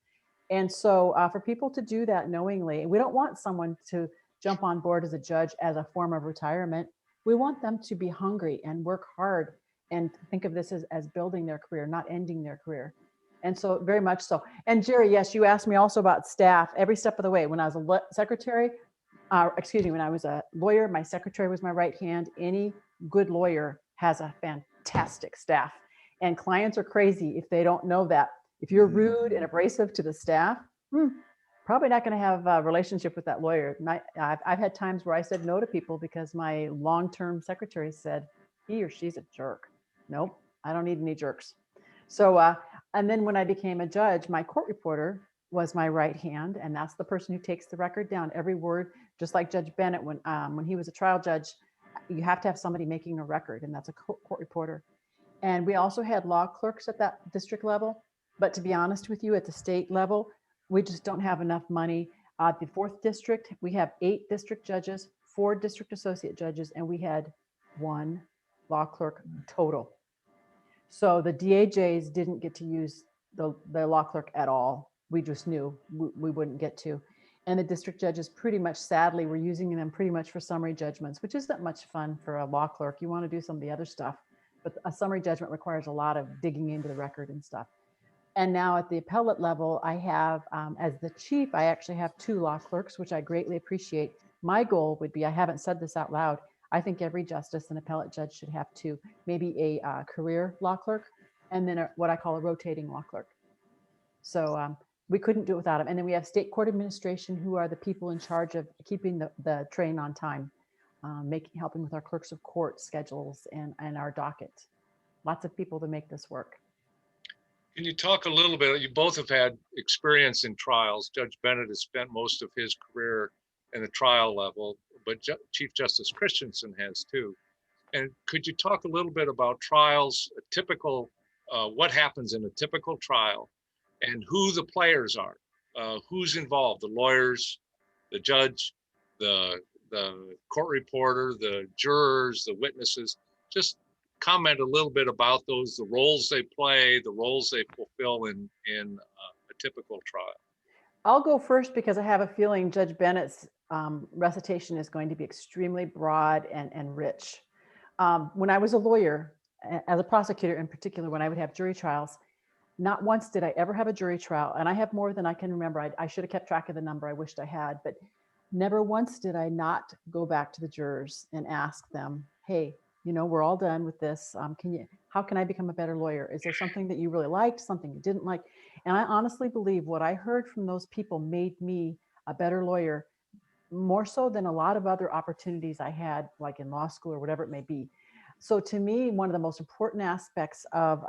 Speaker 3: And so for people to do that knowingly, we don't want someone to jump on board as a judge as a form of retirement. We want them to be hungry and work hard and think of this as building their career, not ending their career. And so very much so. And Jerry, yes, you asked me also about staff every step of the way. When I was a secretary, when I was a lawyer, my secretary was my right hand. Any good lawyer has a fantastic staff. And clients are crazy if they don't know that. If you're rude and abrasive to the staff, probably not going to have a relationship with that lawyer. I've had times where I said no to people because my long-term secretary said, he or she's a jerk. Nope, I don't need any jerks. So, and then when I became a judge, my court reporter was my right hand, and that's the person who takes the record down, every word, just like Judge Bennett, when he was a trial judge, you have to have somebody making a record, and that's a court reporter. And we also had law clerks at that district level. But to be honest with you, at the state level, we just don't have enough money. The 4th district, we have 8 district judges, 4 district associate judges, and we had 1 law clerk total. So the DAJs didn't get to use the law clerk at all. We just knew we wouldn't get to. And the district judges pretty much, sadly, were using them pretty much for summary judgments, which isn't much fun for a law clerk. You want to do some of the other stuff, but a summary judgment requires a lot of digging into the record and stuff. And now at the appellate level, I have, as the chief, I actually have 2 law clerks, which I greatly appreciate. My goal would be, I haven't said this out loud, I think every justice and appellate judge should have 2, maybe a career law clerk, and then what I call a rotating law clerk. So we couldn't do it without them. And then we have state court administration, who are the people in charge of keeping the train on time, helping with our clerks of court schedules and our docket. Lots of people to make this work.
Speaker 2: Can you talk a little bit? You both have had experience in trials. Judge Bennett has spent most of his career in the trial level, but Chief Justice Christensen has too. And could you talk a little bit about trials, a typical, what happens in a typical trial, and who the players are, who's involved, the lawyers, the judge, the court reporter, the jurors, the witnesses? Just comment a little bit about those, the roles they play, the roles they fulfill in a typical trial.
Speaker 3: I'll go first because I have a feeling Judge Bennett's recitation is going to be extremely broad and rich. When I was a lawyer, as a prosecutor in particular, when I would have jury trials, not once did I ever have a jury trial, and I have more than I can remember. I should have kept track of the number. I wished I had, but never once did I not go back to the jurors and ask them, hey, you know, we're all done with this. How can I become a better lawyer? Is there something that you really liked, something you didn't like? And I honestly believe what I heard from those people made me a better lawyer, more so than a lot of other opportunities I had, like in law school or whatever it may be. So to me, one of the most important aspects of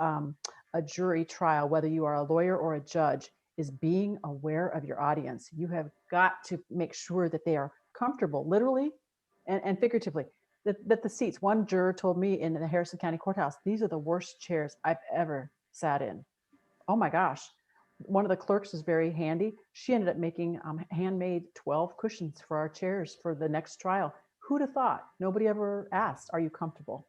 Speaker 3: a jury trial, whether you are a lawyer or a judge, is being aware of your audience. You have got to make sure that they are comfortable, literally and figuratively. That the seats, one juror told me in the Harrison County Courthouse, these are the worst chairs I've ever sat in. Oh my gosh. One of the clerks is very handy. She ended up making handmade 12 cushions for our chairs for the next trial. Who'd have thought? Nobody ever asked, are you comfortable,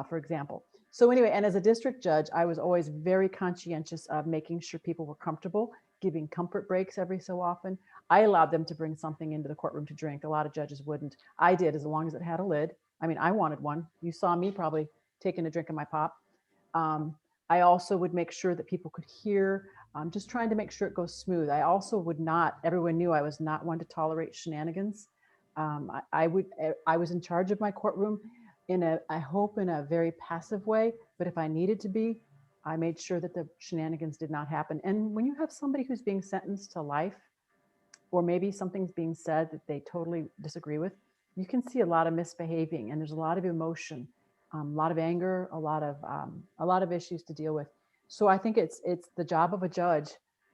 Speaker 3: for example. So anyway, and as a district judge, I was always very conscientious of making sure people were comfortable, giving comfort breaks every so often. I allowed them to bring something into the courtroom to drink. A lot of judges wouldn't. I did, as long as it had a lid. I mean, I wanted one. You saw me probably taking a drink of my pop. I also would make sure that people could hear, just trying to make sure it goes smooth. I also would not, everyone knew I was not one to tolerate shenanigans. I was in charge of my courtroom I hope in a very passive way, but if I needed to be, I made sure that the shenanigans did not happen. And when you have somebody who's being sentenced to life, or maybe something's being said that they totally disagree with, you can see a lot of misbehaving, and there's a lot of emotion, a lot of anger, a lot of issues to deal with. So I think it's the job of a judge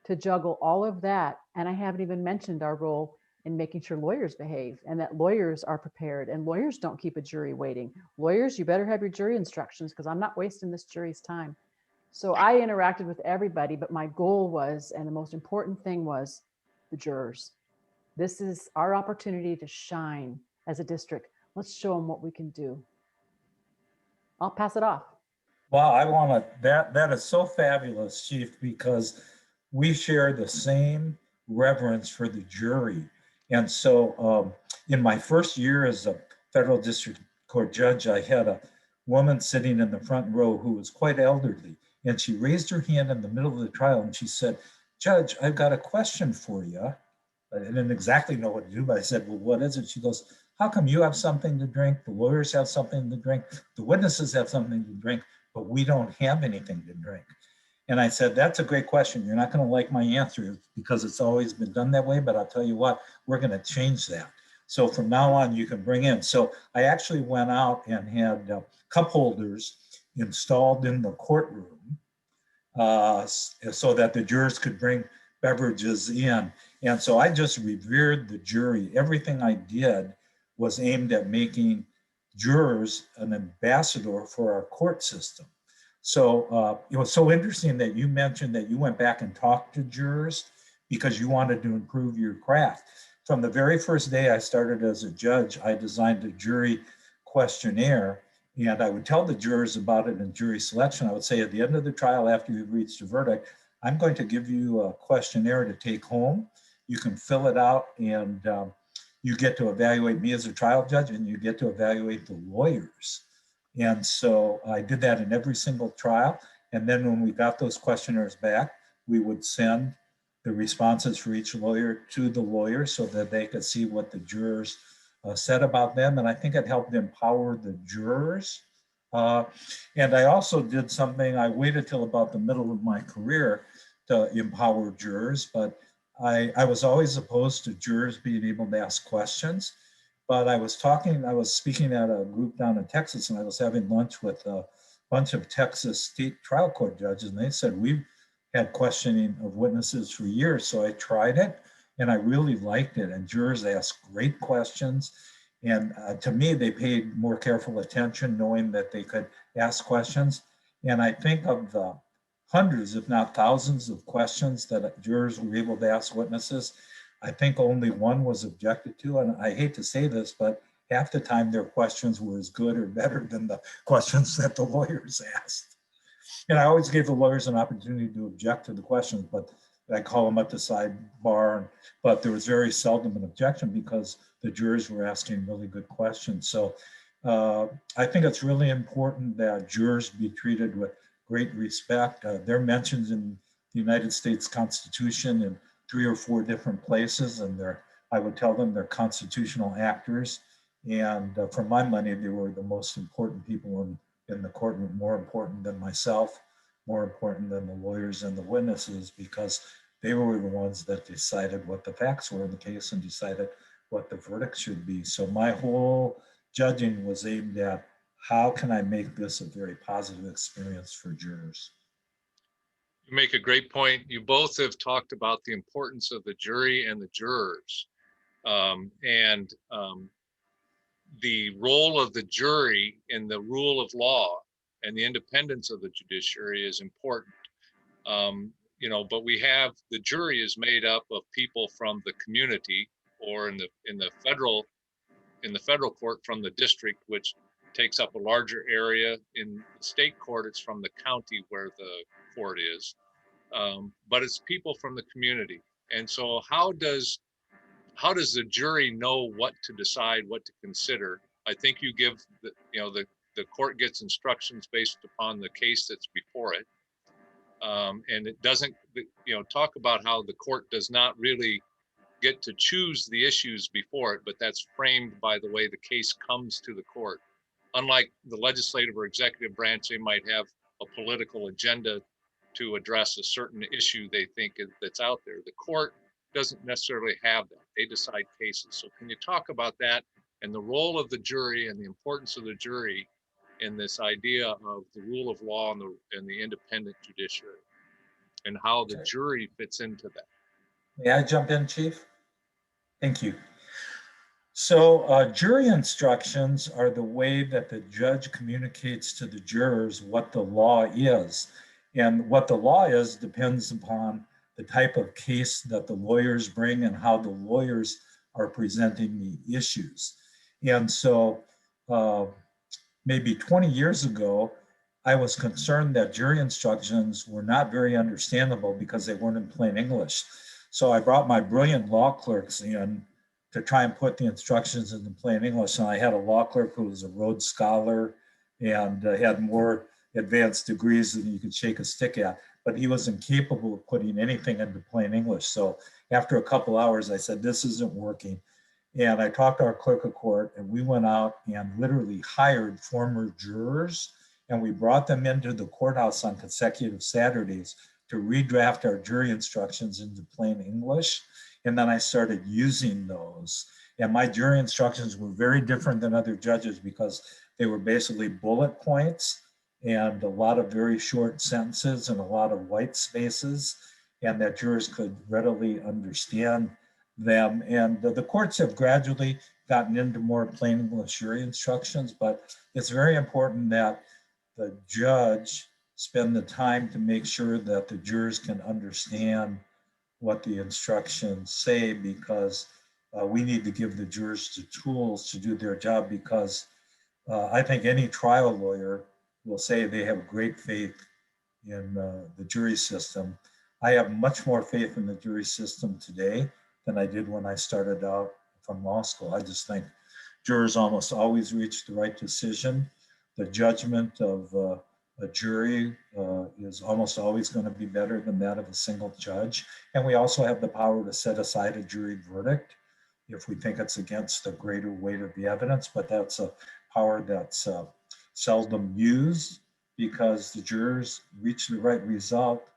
Speaker 3: to juggle all of that. And I haven't even mentioned our role in making sure lawyers behave and that lawyers are prepared, and lawyers don't keep a jury waiting. Lawyers, you better have your jury instructions, because I'm not wasting this jury's time. So I interacted with everybody, but my goal was, and the most important thing was, the jurors. This is our opportunity to shine as a district. Let's show them what we can do. I'll pass it off.
Speaker 4: Wow, I want to, that is so fabulous, Chief, because we share the same reverence for the jury. And so in my first year as a federal district court judge, I had a woman sitting in the front row who was quite elderly. And she raised her hand in the middle of the trial and she said, "Judge, I've got a question for you." I didn't exactly know what to do, but I said, "Well, what is it?" She goes, "How come you have something to drink, the lawyers have something to drink, the witnesses have something to drink, but we don't have anything to drink?" And I said, "That's a great question. You're not going to like my answer because it's always been done that way, but I'll tell you what, we're going to change that. So from now on, you can bring in." So I actually went out and had cup holders installed in the courtroom so that the jurors could bring beverages in. And so I just revered the jury. Everything I did was aimed at making jurors an ambassador for our court system. So it was so interesting that you mentioned that you went back and talked to jurors because you wanted to improve your craft. From the very first day I started as a judge, I designed a jury questionnaire, and I would tell the jurors about it in jury selection. I would say, at the end of the trial, after you've reached a verdict, I'm going to give you a questionnaire to take home. You can fill it out, and you get to evaluate me as a trial judge, and you get to evaluate the lawyers. And so I did that in every single trial. And then when we got those questionnaires back, we would send the responses for each lawyer to the lawyer so that they could see what the jurors said about them. And I think it helped empower the jurors. And I also did something, I waited till about the middle of my career to empower jurors, but I was always opposed to jurors being able to ask questions. But I was speaking at a group down in Texas, and I was having lunch with a bunch of Texas state trial court judges, and they said, "We've had questioning of witnesses for years." So I tried it, and I really liked it. And jurors asked great questions. And to me, they paid more careful attention, knowing that they could ask questions. And I think of the hundreds, if not thousands, of questions that jurors were able to ask witnesses, I think only one was objected to. And I hate to say this, but half the time their questions were as good or better than the questions that the lawyers asked. And I always gave the lawyers an opportunity to object to the questions, but I call them up the sidebar. But there was very seldom an objection because the jurors were asking really good questions. So I think it's really important that jurors be treated with great respect. They're mentioned in the United States Constitution in 3 or 4 different places, and I would tell them they're constitutional actors. And for my money, they were the most important people in the courtroom, more important than myself, more important than the lawyers and the witnesses, because they were the ones that decided what the facts were in the case and decided what the verdict should be. So my whole judging was aimed at how can I make this a very positive experience for jurors.
Speaker 2: You make a great point. You both have talked about the importance of the jury and the jurors. And the role of the jury in the rule of law and the independence of the judiciary is important. But we have, the jury is made up of people from the community, or in the federal court from the district, which takes up a larger area. In the state court, it's from the county where the court is. But it's people from the community. And so how does the jury know what to decide, what to consider? I think you give the court gets instructions based upon the case that's before it. And it doesn't, talk about how the court does not really get to choose the issues before it, but that's framed by the way the case comes to the court. Unlike the legislative or executive branch, they might have a political agenda to address a certain issue they think that's out there. The court doesn't necessarily have that. They decide cases. So can you talk about that and the role of the jury and the importance of the jury in this idea of the rule of law and the independent judiciary, and how the jury fits into that?
Speaker 4: May I jump in, Chief? Thank you. So jury instructions are the way that the judge communicates to the jurors what the law is. And what the law is depends upon the type of case that the lawyers bring and how the lawyers are presenting the issues. And so maybe 20 years ago, I was concerned that jury instructions were not very understandable because they weren't in plain English. So I brought my brilliant law clerks in to try and put the instructions in plain English. And I had a law clerk who was a Rhodes Scholar and had more advanced degrees than you could shake a stick at, but he was incapable of putting anything into plain English. So after a couple hours, I said, this isn't working. And I talked to our clerk of court, and we went out and literally hired former jurors, and we brought them into the courthouse on consecutive Saturdays to redraft our jury instructions into plain English. And then I started using those. And my jury instructions were very different than other judges because they were basically bullet points and a lot of very short sentences and a lot of white spaces, and that jurors could readily understand them. And the courts have gradually gotten into more plain English jury instructions, but it's very important that the judge spend the time to make sure that the jurors can understand what the instructions say, because we need to give the jurors the tools to do their job, because I think any trial lawyer will say they have great faith in the jury system. I have much more faith in the jury system today than I did when I started out from law school. I just think jurors almost always reach the right decision. The judgment of a jury is almost always going to be better than that of a single judge. And we also have the power to set aside a jury verdict if we think it's against the greater weight of the evidence, but that's a power that's seldom used because the jurors reach the right result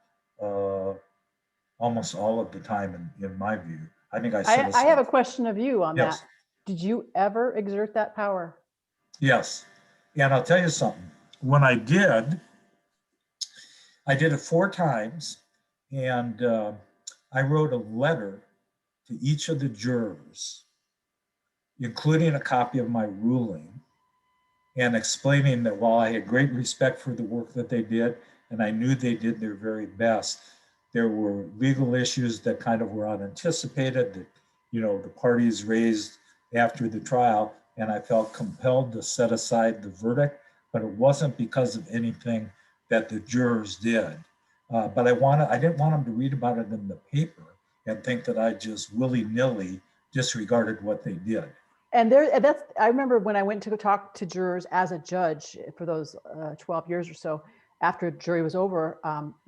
Speaker 4: almost all of the time, in my view. I think I
Speaker 3: have a question of you on
Speaker 4: Yes.
Speaker 3: that. Did you ever exert that power?
Speaker 4: Yes. And I'll tell you something. When I did it 4 times, and I wrote a letter to each of the jurors, including a copy of my ruling, and explaining that while I had great respect for the work that they did, and I knew they did their very best, there were legal issues that kind of were unanticipated that, the parties raised after the trial, and I felt compelled to set aside the verdict, but it wasn't because of anything that the jurors did. But I didn't want them to read about it in the paper and think that I just willy-nilly disregarded what they did.
Speaker 3: And I remember when I went to go talk to jurors as a judge for those 12 years or so, after jury was over,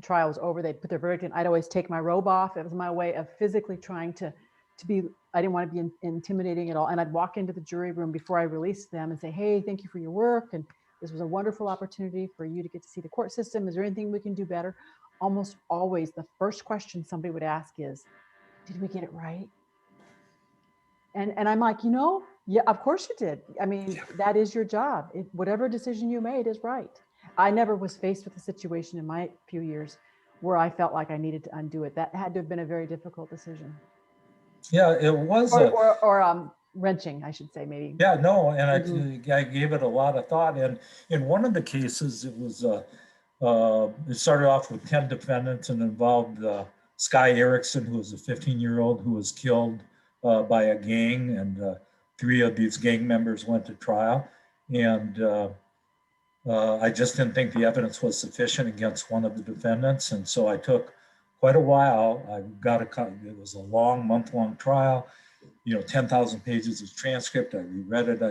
Speaker 3: trial was over, they'd put their verdict in. I'd always take my robe off. It was my way of physically trying to be, I didn't want to be intimidating at all. And I'd walk into the jury room before I released them and say, hey, thank you for your work. And this was a wonderful opportunity for you to get to see the court system. Is there anything we can do better? Almost always the first question somebody would ask is, did we get it right? And I'm like, yeah, of course you did. I mean, that is your job. Whatever decision you made is right. I never was faced with a situation in my few years where I felt like I needed to undo it. That had to have been a very difficult decision.
Speaker 4: Yeah, it was
Speaker 3: Or wrenching, I should say, maybe.
Speaker 4: yeah, no, and
Speaker 3: Mhm.
Speaker 4: I gave it a lot of thought. And in one of the cases, it was it started off with 10 defendants and involved Sky Erickson, who was a 15-year-old who was killed by a gang, and 3 of these gang members went to trial. And I just didn't think the evidence was sufficient against one of the defendants, and so I took quite a while. I got it was a long, month-long trial. 10,000 pages of transcript. I reread it.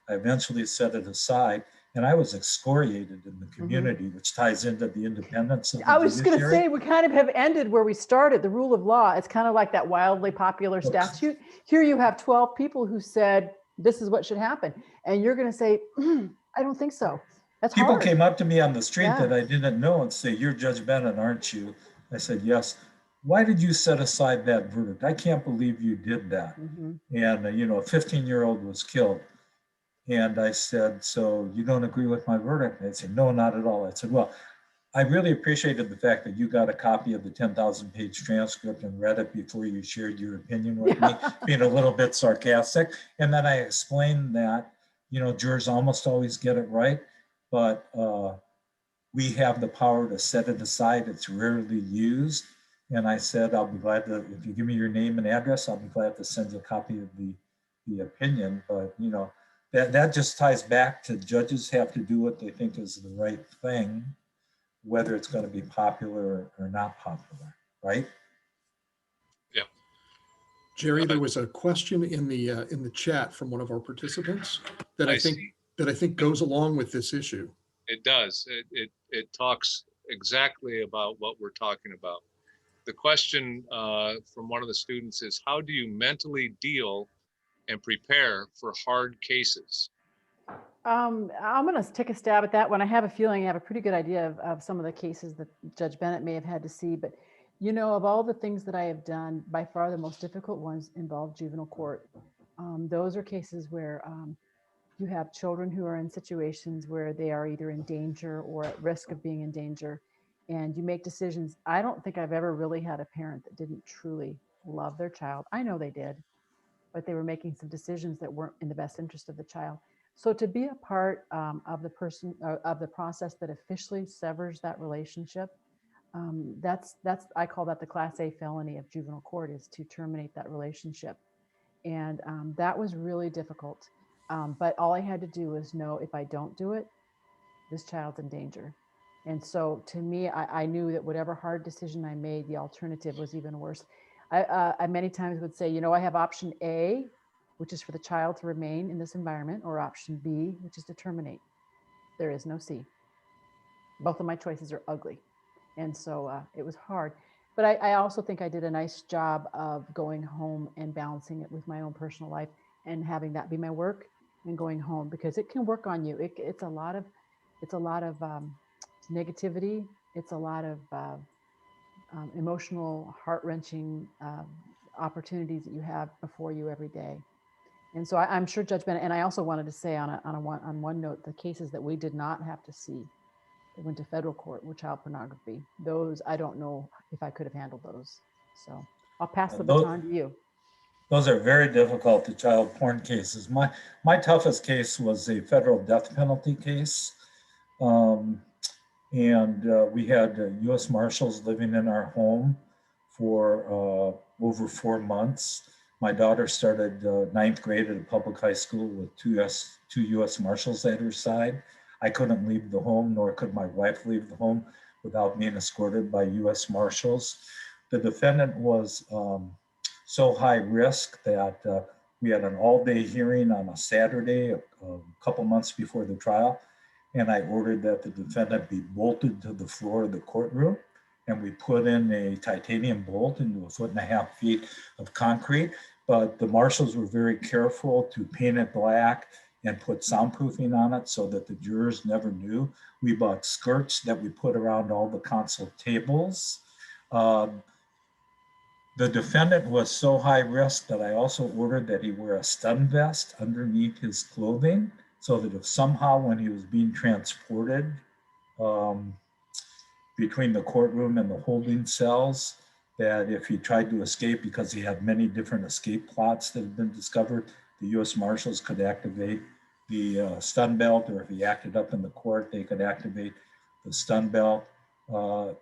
Speaker 4: I eventually set it aside, and I was excoriated in the community, which ties into the independence of the
Speaker 3: I was just going to
Speaker 4: judiciary.
Speaker 3: say, we kind of have ended where we started, the rule of law. It's kind of like that wildly popular statute. Here you have 12 people who said, this is what should happen. And you're going to say, I don't think so. That's
Speaker 4: People
Speaker 3: hard.
Speaker 4: came up to me on the street
Speaker 3: Yeah.
Speaker 4: that I didn't know and say, "You're Judge Bennett, aren't you?" I said, "Yes." "Why did you set aside that verdict? I can't believe you did that."
Speaker 3: Mhm.
Speaker 4: And, a 15-year-old was killed. And I said, "So you don't agree with my verdict?" And they said, "No, not at all." I said, "Well, I really appreciated the fact that you got a copy of the 10,000 page transcript and read it before you shared your opinion with me," being a little bit sarcastic. And then I explained that, jurors almost always get it right, but we have the power to set it aside. It's rarely used. And I said, "I'll be glad to, if you give me your name and address, I'll be glad to send you a copy of the opinion." But, that just ties back to judges have to do what they think is the right thing, whether it's going to be popular or not popular, right?
Speaker 2: Yeah.
Speaker 1: Jerry, there was a question in the chat from one of our participants that
Speaker 2: I
Speaker 1: I think
Speaker 2: see.
Speaker 1: goes along with this issue.
Speaker 2: It does. It talks exactly about what we're talking about. The question from one of the students is, how do you mentally deal and prepare for hard cases?
Speaker 3: I'm going to take a stab at that one. I have a feeling I have a pretty good idea of some of the cases that Judge Bennett may have had to see. But, of all the things that I have done, by far the most difficult ones involve juvenile court. Those are cases where you have children who are in situations where they are either in danger or at risk of being in danger. And you make decisions. I don't think I've ever really had a parent that didn't truly love their child. I know they did, but they were making some decisions that weren't in the best interest of the child. So to be a part of the process that officially severs that relationship, that's I call that the Class A felony of juvenile court, is to terminate that relationship, and that was really difficult. But all I had to do was know, if I don't do it, this child's in danger. And so to me, I knew that whatever hard decision I made, the alternative was even worse. I many times would say, I have option A, which is for the child to remain in this environment, or option B, which is to terminate. There is no C. Both of my choices are ugly. And so it was hard. But I also think I did a nice job of going home and balancing it with my own personal life and having that be my work and going home, because it can work on you. It's a lot of negativity. It's a lot of emotional, heart-wrenching opportunities that you have before you every day. And so I'm sure Judge Bennett, and I also wanted to say on one note, the cases that we did not have to see that went to federal court were child pornography. Those, I don't know if I could have handled those. So I'll pass the baton to you.
Speaker 4: Those are very difficult, the child porn cases. My toughest case was a federal death penalty case. And we had U.S. Marshals living in our home for over 4 months. My daughter started ninth grade at a public high school with two U.S. Marshals at her side. I couldn't leave the home, nor could my wife leave the home without being escorted by U.S. Marshals. The defendant was so high risk that we had an all-day hearing on a Saturday, a couple months before the trial. And I ordered that the defendant be bolted to the floor of the courtroom. And we put in a titanium bolt into 1.5 feet of concrete. But the marshals were very careful to paint it black and put soundproofing on it so that the jurors never knew. We bought skirts that we put around all the console tables. The defendant was so high risk that I also ordered that he wear a stun vest underneath his clothing, so that if somehow when he was being transported, between the courtroom and the holding cells, that if he tried to escape, because he had many different escape plots that had been discovered, the U.S. Marshals could activate the stun belt, or if he acted up in the court, they could activate the stun belt.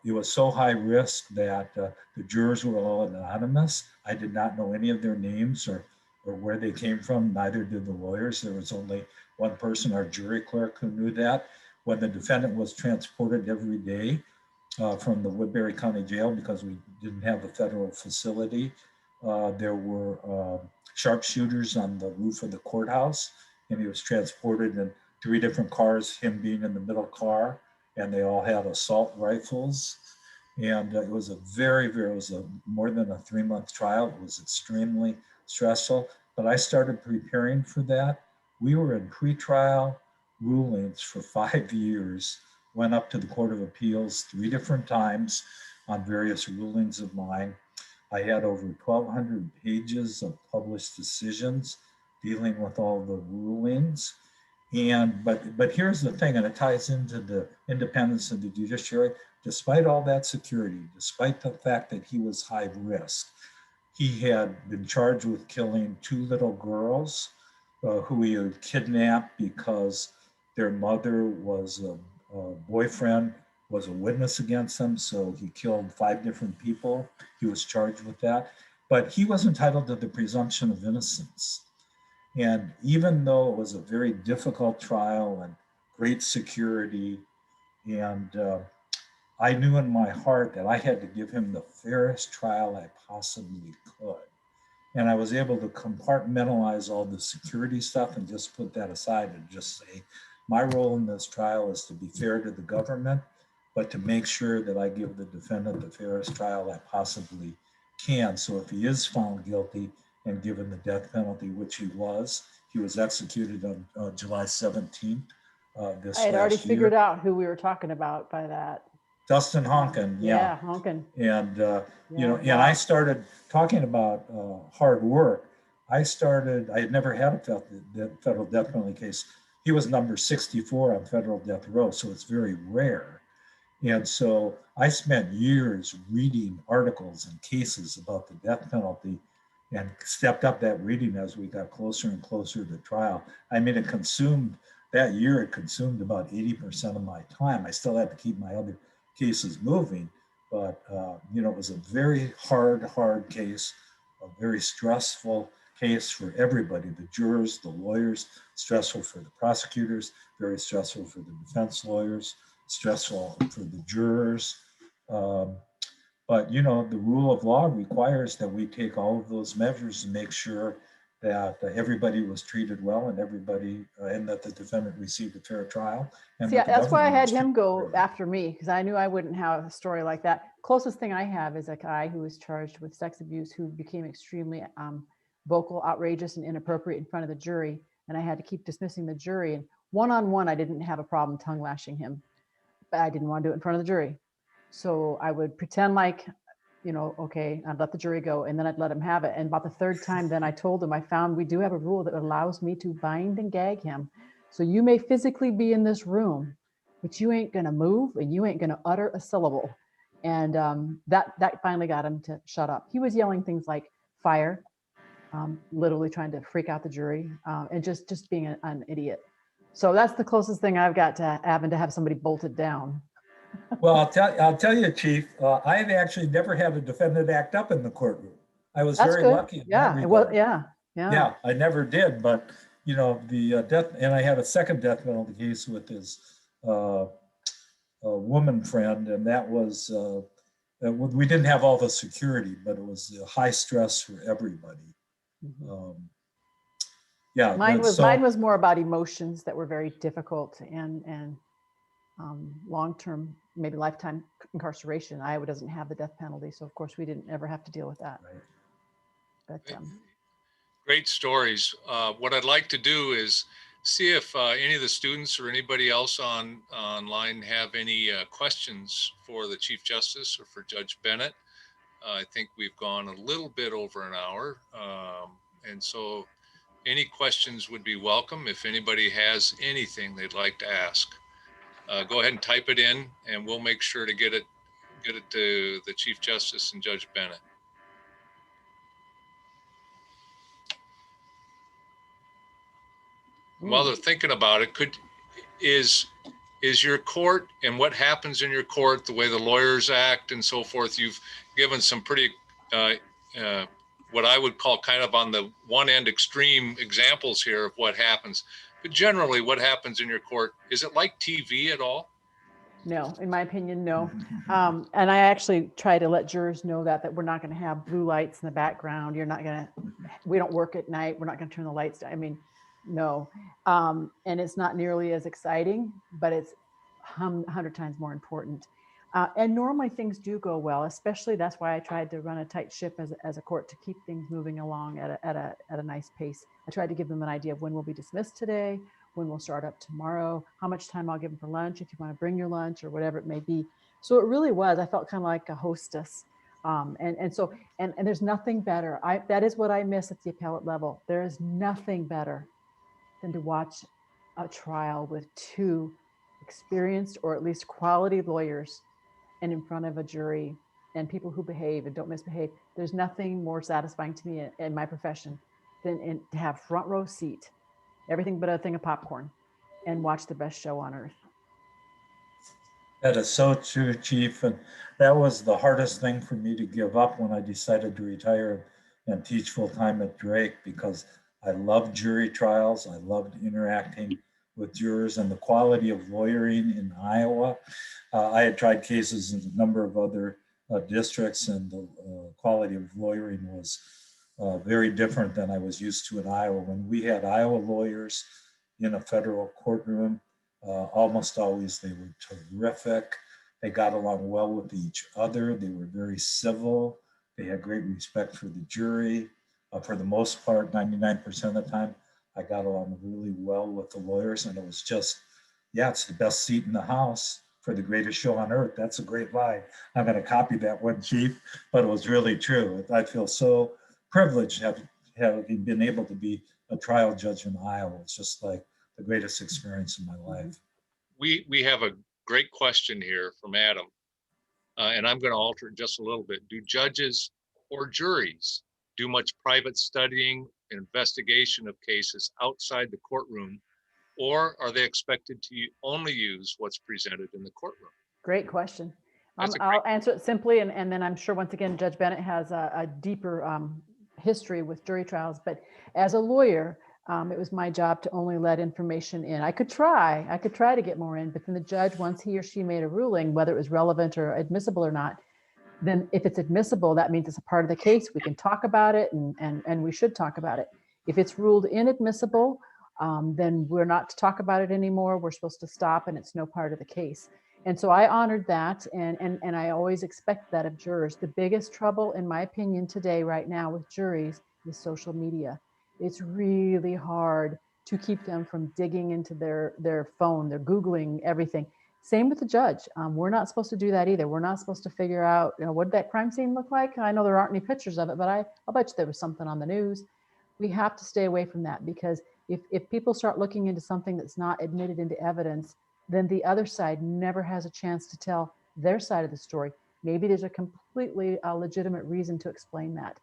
Speaker 4: It was so high risk that the jurors were all anonymous. I did not know any of their names or where they came from, neither did the lawyers. There was only one person, our jury clerk, who knew that. When the defendant was transported every day from the Woodbury County Jail, because we didn't have a federal facility, there were sharpshooters on the roof of the courthouse, and he was transported in 3 different cars, him being in the middle car, and they all had assault rifles. And it was a it was more than a 3-month trial. It was extremely stressful, but I started preparing for that. We were in pretrial rulings for 5 years, went up to the Court of Appeals 3 different times on various rulings of mine. I had over 1,200 pages of published decisions dealing with all the rulings. And but here's the thing, and it ties into the independence of the judiciary. Despite all that security, despite the fact that he was high risk, he had been charged with killing 2 little girls who he had kidnapped because their mother was a boyfriend was a witness against him, so he killed 5 different people. He was charged with that, but he was entitled to the presumption of innocence. And even though it was a very difficult trial and great security, and I knew in my heart that I had to give him the fairest trial I possibly could. And I was able to compartmentalize all the security stuff and just put that aside and just say, my role in this trial is to be fair to the government, but to make sure that I give the defendant the fairest trial I possibly can. So if he is found guilty and given the death penalty, which he was executed on July 17th.
Speaker 3: I had already figured out who we were talking about by that.
Speaker 4: Dustin Honkin,
Speaker 3: yeah. Honkin.
Speaker 4: And, you know, and I started talking about hard work. I had never had a federal death penalty case. He was number 64 on federal death row, so it's very rare. And so I spent years reading articles and cases about the death penalty and stepped up that reading as we got closer and closer to trial. I mean, it consumed about 80% of my time. I still had to keep my other cases moving, but you know, it was a very hard case, a very stressful case for everybody, the jurors, the lawyers, stressful for the prosecutors, very stressful for the defense lawyers, stressful for the jurors. But you know, the rule of law requires that we take all of those measures to make sure that everybody was treated well and and that the defendant received a fair trial. And
Speaker 3: see, that's why I had him go after me, because I knew I wouldn't have a story like that. Closest thing I have is a guy who was charged with sex abuse, who became extremely vocal, outrageous, and inappropriate in front of the jury. And I had to keep dismissing the jury. And one-on-one, I didn't have a problem tongue lashing him, but I didn't want to do it in front of the jury. So I would pretend like, you know, okay, I'd let the jury go, and then I'd let him have it. And about the 3rd time, then I told him, I found we do have a rule that allows me to bind and gag him. So you may physically be in this room, but you ain't gonna move and you ain't gonna utter a syllable. And that finally got him to shut up. He was yelling things like fire, literally trying to freak out the jury, and just being an idiot. So that's the closest thing I've got to having to have somebody bolted down.
Speaker 4: Well, I'll tell you, Chief, I've actually never had a defendant act up in the courtroom. I was very lucky.
Speaker 3: Yeah, well, yeah.
Speaker 4: Yeah, I never did, but you know, the death, and I had a second death penalty case with his woman friend, and that was, we didn't have all the security, but it was high stress for everybody. Yeah,
Speaker 3: mine was more about emotions that were very difficult and long-term, maybe lifetime incarceration. Iowa doesn't have the death penalty, so of course we didn't ever have to deal with that.
Speaker 4: Right.
Speaker 3: But
Speaker 2: great stories. What I'd like to do is see if any of the students or anybody else online have any questions for the Chief Justice or for Judge Bennett. I think we've gone a little bit over an hour, and so any questions would be welcome if anybody has anything they'd like to ask. go ahead and type it in, and we'll make sure to get it to the Chief Justice and Judge Bennett. While they're thinking about it, is your court and what happens in your court, the way the lawyers act and so forth, you've given some pretty, what I would call kind of on the one end extreme examples here of what happens. But generally, what happens in your court, is it like TV at all?
Speaker 3: No, in my opinion, no. And I actually try to let jurors know that we're not going to have blue lights in the background. We don't work at night. We're not going to turn the lights down. I mean, no. And it's not nearly as exciting, but it's 100 times more important. And normally things do go well, especially that's why I tried to run a tight ship as a court to keep things moving along at a nice pace. I tried to give them an idea of when we'll be dismissed today, when we'll start up tomorrow, how much time I'll give them for lunch, if you want to bring your lunch or whatever it may be. So it really was, I felt kind of like a hostess. And there's nothing better. That is what I miss at the appellate level. There is nothing better than to watch a trial with two experienced or at least quality lawyers and in front of a jury and people who behave and don't misbehave. There's nothing more satisfying to me in my profession than to have front row seat, everything but a thing of popcorn, and watch the best show on earth.
Speaker 4: That is so true, Chief. And that was the hardest thing for me to give up when I decided to retire and teach full time at Drake, because I loved jury trials. I loved interacting with jurors and the quality of lawyering in Iowa. I had tried cases in a number of other districts, and the quality of lawyering was very different than I was used to in Iowa. When we had Iowa lawyers in a federal courtroom, almost always they were terrific. They got along well with each other. They were very civil. They had great respect for the jury. For the most part, 99% of the time, I got along really well with the lawyers, and it was just, yeah, it's the best seat in the house for the greatest show on earth. That's a great line. I'm going to copy that one, Chief, but it was really true. I feel so privileged having been able to be a trial judge in Iowa. It's just like the greatest experience in my life.
Speaker 2: We have a great question here from Adam, and I'm going to alter it just a little bit. Do judges or juries do much private studying and investigation of cases outside the courtroom, or are they expected to only use what's presented in the courtroom?
Speaker 3: Great question. I'll answer it simply, and then I'm sure once again, Judge Bennett has a deeper history with jury trials, but as a lawyer, it was my job to only let information in. I could try to get more in, but then the judge, once he or she made a ruling, whether it was relevant or admissible or not, then if it's admissible, that means it's a part of the case. We can talk about it, and we should talk about it. If it's ruled inadmissible, then we're not to talk about it anymore. We're supposed to stop, and it's no part of the case. And so I honored that, and I always expect that of jurors. The biggest trouble, in my opinion, today, right now with juries is social media. It's really hard to keep them from digging into their phone. They're Googling everything. Same with the judge. We're not supposed to do that either. We're not supposed to figure out, what did that crime scene look like? I know there aren't any pictures of it, but I'll bet you there was something on the news. We have to stay away from that, because if people start looking into something that's not admitted into evidence, then the other side never has a chance to tell their side of the story. Maybe there's a completely legitimate reason to explain that.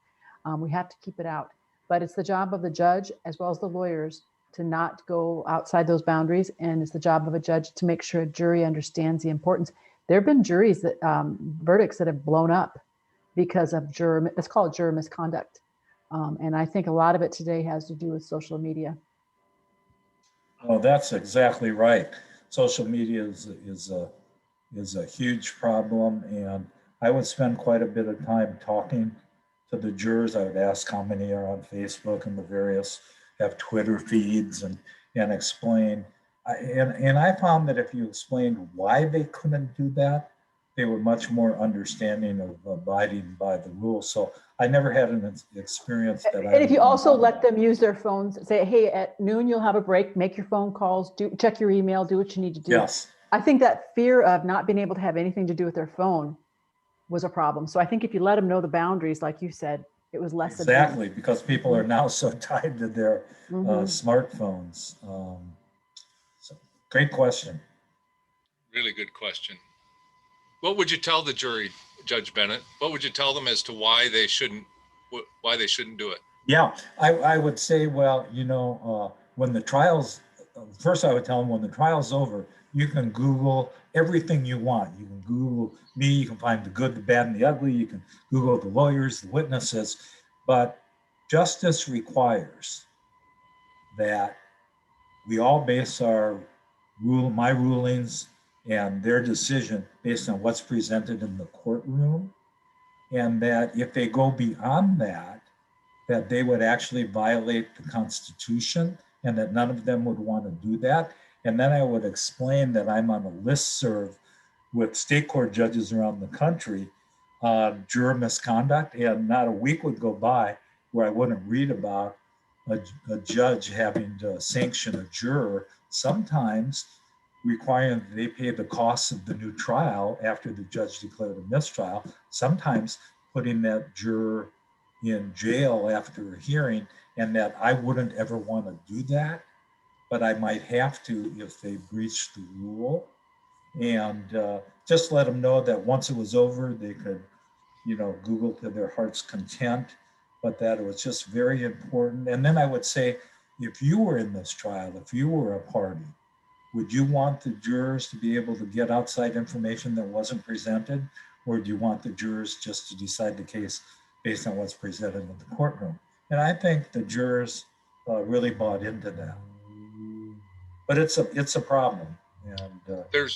Speaker 3: We have to keep it out. But it's the job of the judge as well as the lawyers to not go outside those boundaries. And it's the job of a judge to make sure a jury understands the importance. There have been juries that verdicts that have blown up because of it's called juror misconduct. And I think a lot of it today has to do with social media.
Speaker 4: Oh, that's exactly right. Social media is a huge problem, and I would spend quite a bit of time talking to the jurors. I would ask how many are on Facebook and the various have Twitter feeds, and explain. And I found that if you explained why they couldn't do that, they were much more understanding of abiding by the rules. So I never had an experience that.
Speaker 3: And if you also let them use their phones, say, hey, at noon you'll have a break, make your phone calls, check your email, do what you need to do.
Speaker 4: Yes.
Speaker 3: I think that fear of not being able to have anything to do with their phone was a problem. So I think if you let them know the boundaries, like you said, it was less.
Speaker 4: Exactly, because people are now so tied to their smartphones. So great question.
Speaker 2: Really good question. What would you tell the jury, Judge Bennett? What would you tell them as to why they shouldn't do it?
Speaker 4: Yeah, I would say, well, when the trial's, first I would tell them when the trial's over, you can Google everything you want. You can Google me, you can find the good, the bad, and the ugly. You can Google the lawyers, the witnesses, but justice requires that we all base my rulings and their decision based on what's presented in the courtroom. And that if they go beyond that they would actually violate the Constitution and that none of them would want to do that. And then I would explain that I'm on a listserv with state court judges around the country on juror misconduct, and not a week would go by where I wouldn't read about a judge having to sanction a juror, sometimes requiring that they pay the costs of the new trial after the judge declared a mistrial, sometimes putting that juror in jail after a hearing, and that I wouldn't ever want to do that, but I might have to if they breach the rule. And just let them know that once it was over, they could, Google to their heart's content, but that it was just very important. And then I would say, if you were in this trial, if you were a party, would you want the jurors to be able to get outside information that wasn't presented? Or do you want the jurors just to decide the case based on what's presented in the courtroom? And I think the jurors really bought into that. But it's a problem. And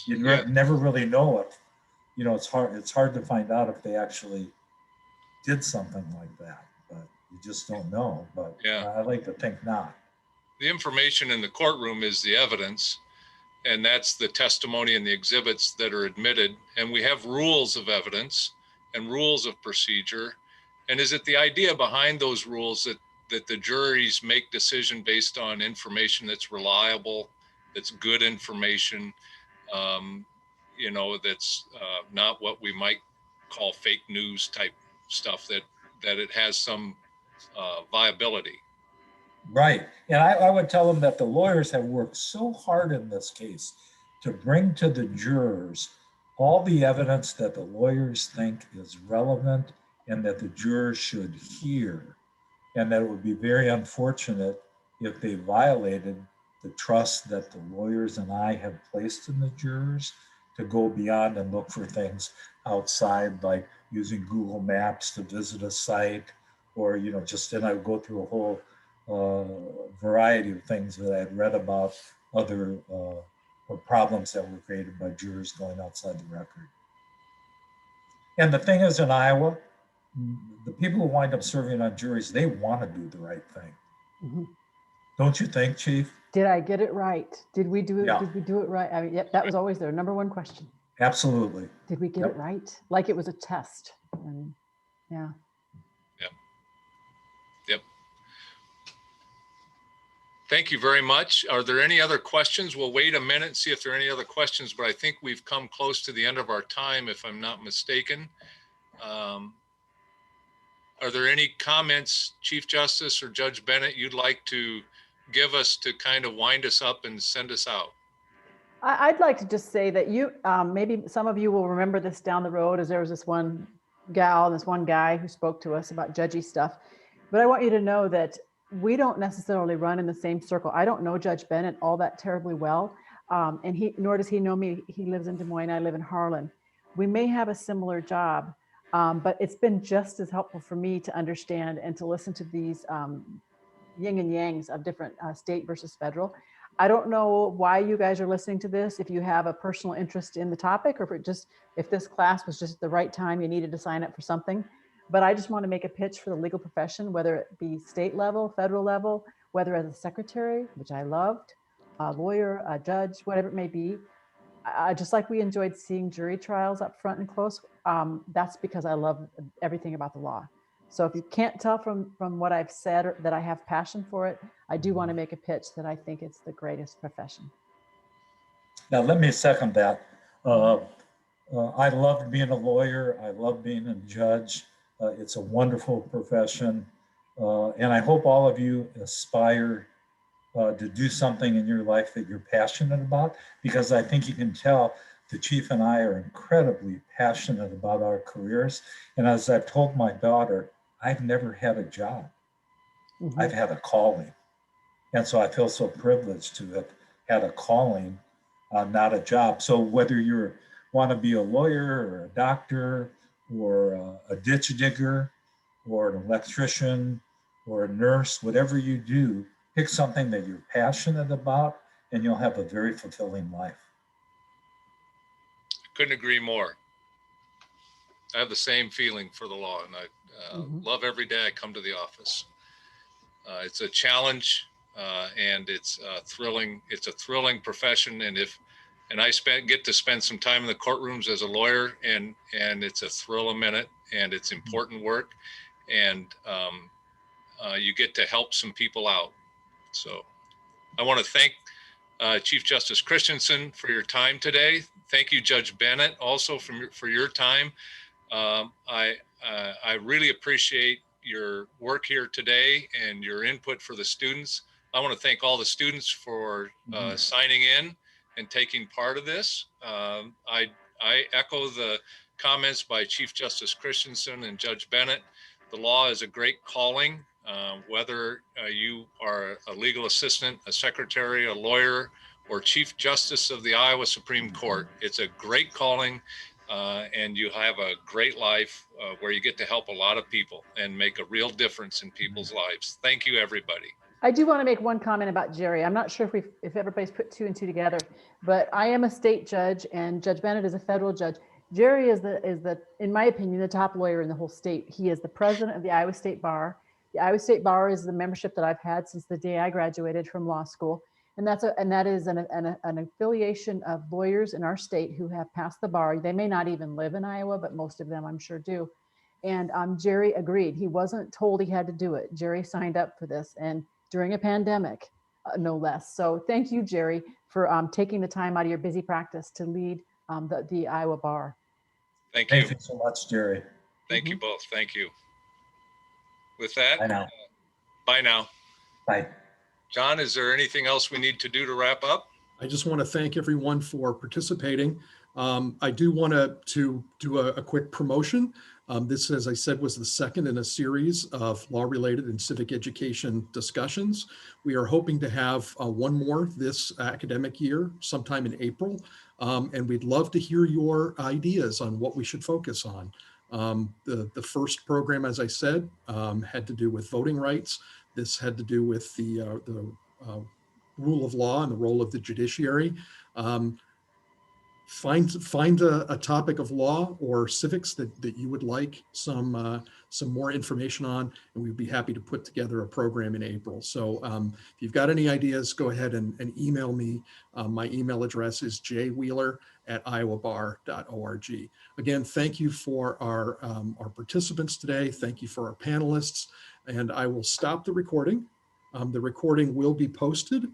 Speaker 4: you never really know if, it's hard to find out if they actually did something like that, but you just don't know. But
Speaker 2: yeah.
Speaker 4: I like to think not.
Speaker 2: The information in the courtroom is the evidence, and that's the testimony and the exhibits that are admitted. And we have rules of evidence and rules of procedure. And is it the idea behind those rules that the juries make decision based on information that's reliable, that's good information, that's not what we might call fake news type stuff, that it has some viability?
Speaker 4: Right. And I would tell them that the lawyers have worked so hard in this case to bring to the jurors all the evidence that the lawyers think is relevant and that the jurors should hear, and that it would be very unfortunate if they violated the trust that the lawyers and I have placed in the jurors to go beyond and look for things outside, like using Google Maps to visit a site, or then I would go through a whole variety of things that I had read about other or problems that were created by jurors going outside the record. And the thing is, in Iowa, the people who wind up serving on juries, they want to do the right thing. Mm-hmm. Don't you think, Chief?
Speaker 3: Did I get it right? Did we do it?
Speaker 4: Yeah.
Speaker 3: Did we do it right? I mean, yep, that was always their number one question.
Speaker 4: Absolutely.
Speaker 3: Did we get it right? Like it was a test. And yeah.
Speaker 2: Yep. Thank you very much. Are there any other questions? We'll wait a minute and see if there are any other questions, but I think we've come close to the end of our time, if I'm not mistaken. Are there any comments, Chief Justice or Judge Bennett, you'd like to give us to kind of wind us up and send us out?
Speaker 3: I'd like to just say that maybe some of you will remember this down the road, as there was this one gal, this one guy who spoke to us about judgy stuff. But I want you to know that we don't necessarily run in the same circle. I don't know Judge Bennett all that terribly well, and nor does he know me. He lives in Des Moines. I live in Harlan. We may have a similar job, but it's been just as helpful for me to understand and to listen to these yin and yangs of different state versus federal. I don't know why you guys are listening to this, if you have a personal interest in the topic, or if this class was just the right time you needed to sign up for something. But I just want to make a pitch for the legal profession, whether it be state level, federal level, whether as a secretary, which I loved, a lawyer, a judge, whatever it may be. Just like we enjoyed seeing jury trials up front and close, that's because I love everything about the law. So if you can't tell from what I've said that I have passion for it, I do want to make a pitch that I think it's the greatest profession.
Speaker 4: Now, let me second that. I love being a lawyer. I love being a judge. It's a wonderful profession. And I hope all of you aspire to do something in your life that you're passionate about, because I think you can tell the chief and I are incredibly passionate about our careers. And as I've told my daughter, I've never had a job.
Speaker 3: Mhm.
Speaker 4: I've had a calling. And so I feel so privileged to have had a calling, not a job. So whether you want to be a lawyer or a doctor or a ditch digger or an electrician or a nurse, whatever you do, pick something that you're passionate about and you'll have a very fulfilling life.
Speaker 2: Couldn't agree more. I have the same feeling for the law, and I love every day I come to the office. It's a challenge, and it's thrilling. It's a thrilling profession, and I get to spend some time in the courtrooms as a lawyer, and it's a thrill a minute, and it's important work, and you get to help some people out. So I want to thank Chief Justice Christensen for your time today. Thank you, Judge Bennett, also for your time. I really appreciate your work here today and your input for the students. I want to thank all the students for signing in and taking part of this. I echo the comments by Chief Justice Christensen and Judge Bennett. The law is a great calling, whether you are a legal assistant, a secretary, a lawyer, or Chief Justice of the Iowa Supreme Court. It's a great calling, and you have a great life where you get to help a lot of people and make a real difference in people's lives. Thank you, everybody.
Speaker 3: I do want to make one comment about Jerry. I'm not sure if everybody's put two and two together, but I am a state judge and Judge Bennett is a federal judge. Jerry is the, in my opinion, the top lawyer in the whole state. He is the president of the Iowa State Bar. The Iowa State Bar is the membership that I've had since the day I graduated from law school. And that is an affiliation of lawyers in our state who have passed the bar. They may not even live in Iowa, but most of them I'm sure do. And Jerry agreed. He wasn't told he had to do it. Jerry signed up for this, and during a pandemic, no less. So thank you, Jerry, for taking the time out of your busy practice to lead the Iowa Bar.
Speaker 2: Thank you.
Speaker 4: Thank you so much, Jerry.
Speaker 2: Thank you both. Thank you. With that,
Speaker 4: Bye now.
Speaker 2: Bye now.
Speaker 4: Bye.
Speaker 2: John, is there anything else we need to do to wrap up?
Speaker 1: I just want to thank everyone for participating. I do want to do a quick promotion. This, as I said, was the second in a series of law-related and civic education discussions. We are hoping to have one more this academic year, sometime in April, and we'd love to hear your ideas on what we should focus on. The first program, as I said, had to do with voting rights. This had to do with the rule of law and the role of the judiciary. Find a topic of law or civics that you would like some more information on, and we'd be happy to put together a program in April. So if you've got any ideas, go ahead and email me. My email address is jwheeler@iowabar.org. Again, thank you for our participants today. Thank you for our panelists, and I will stop the recording. The recording will be posted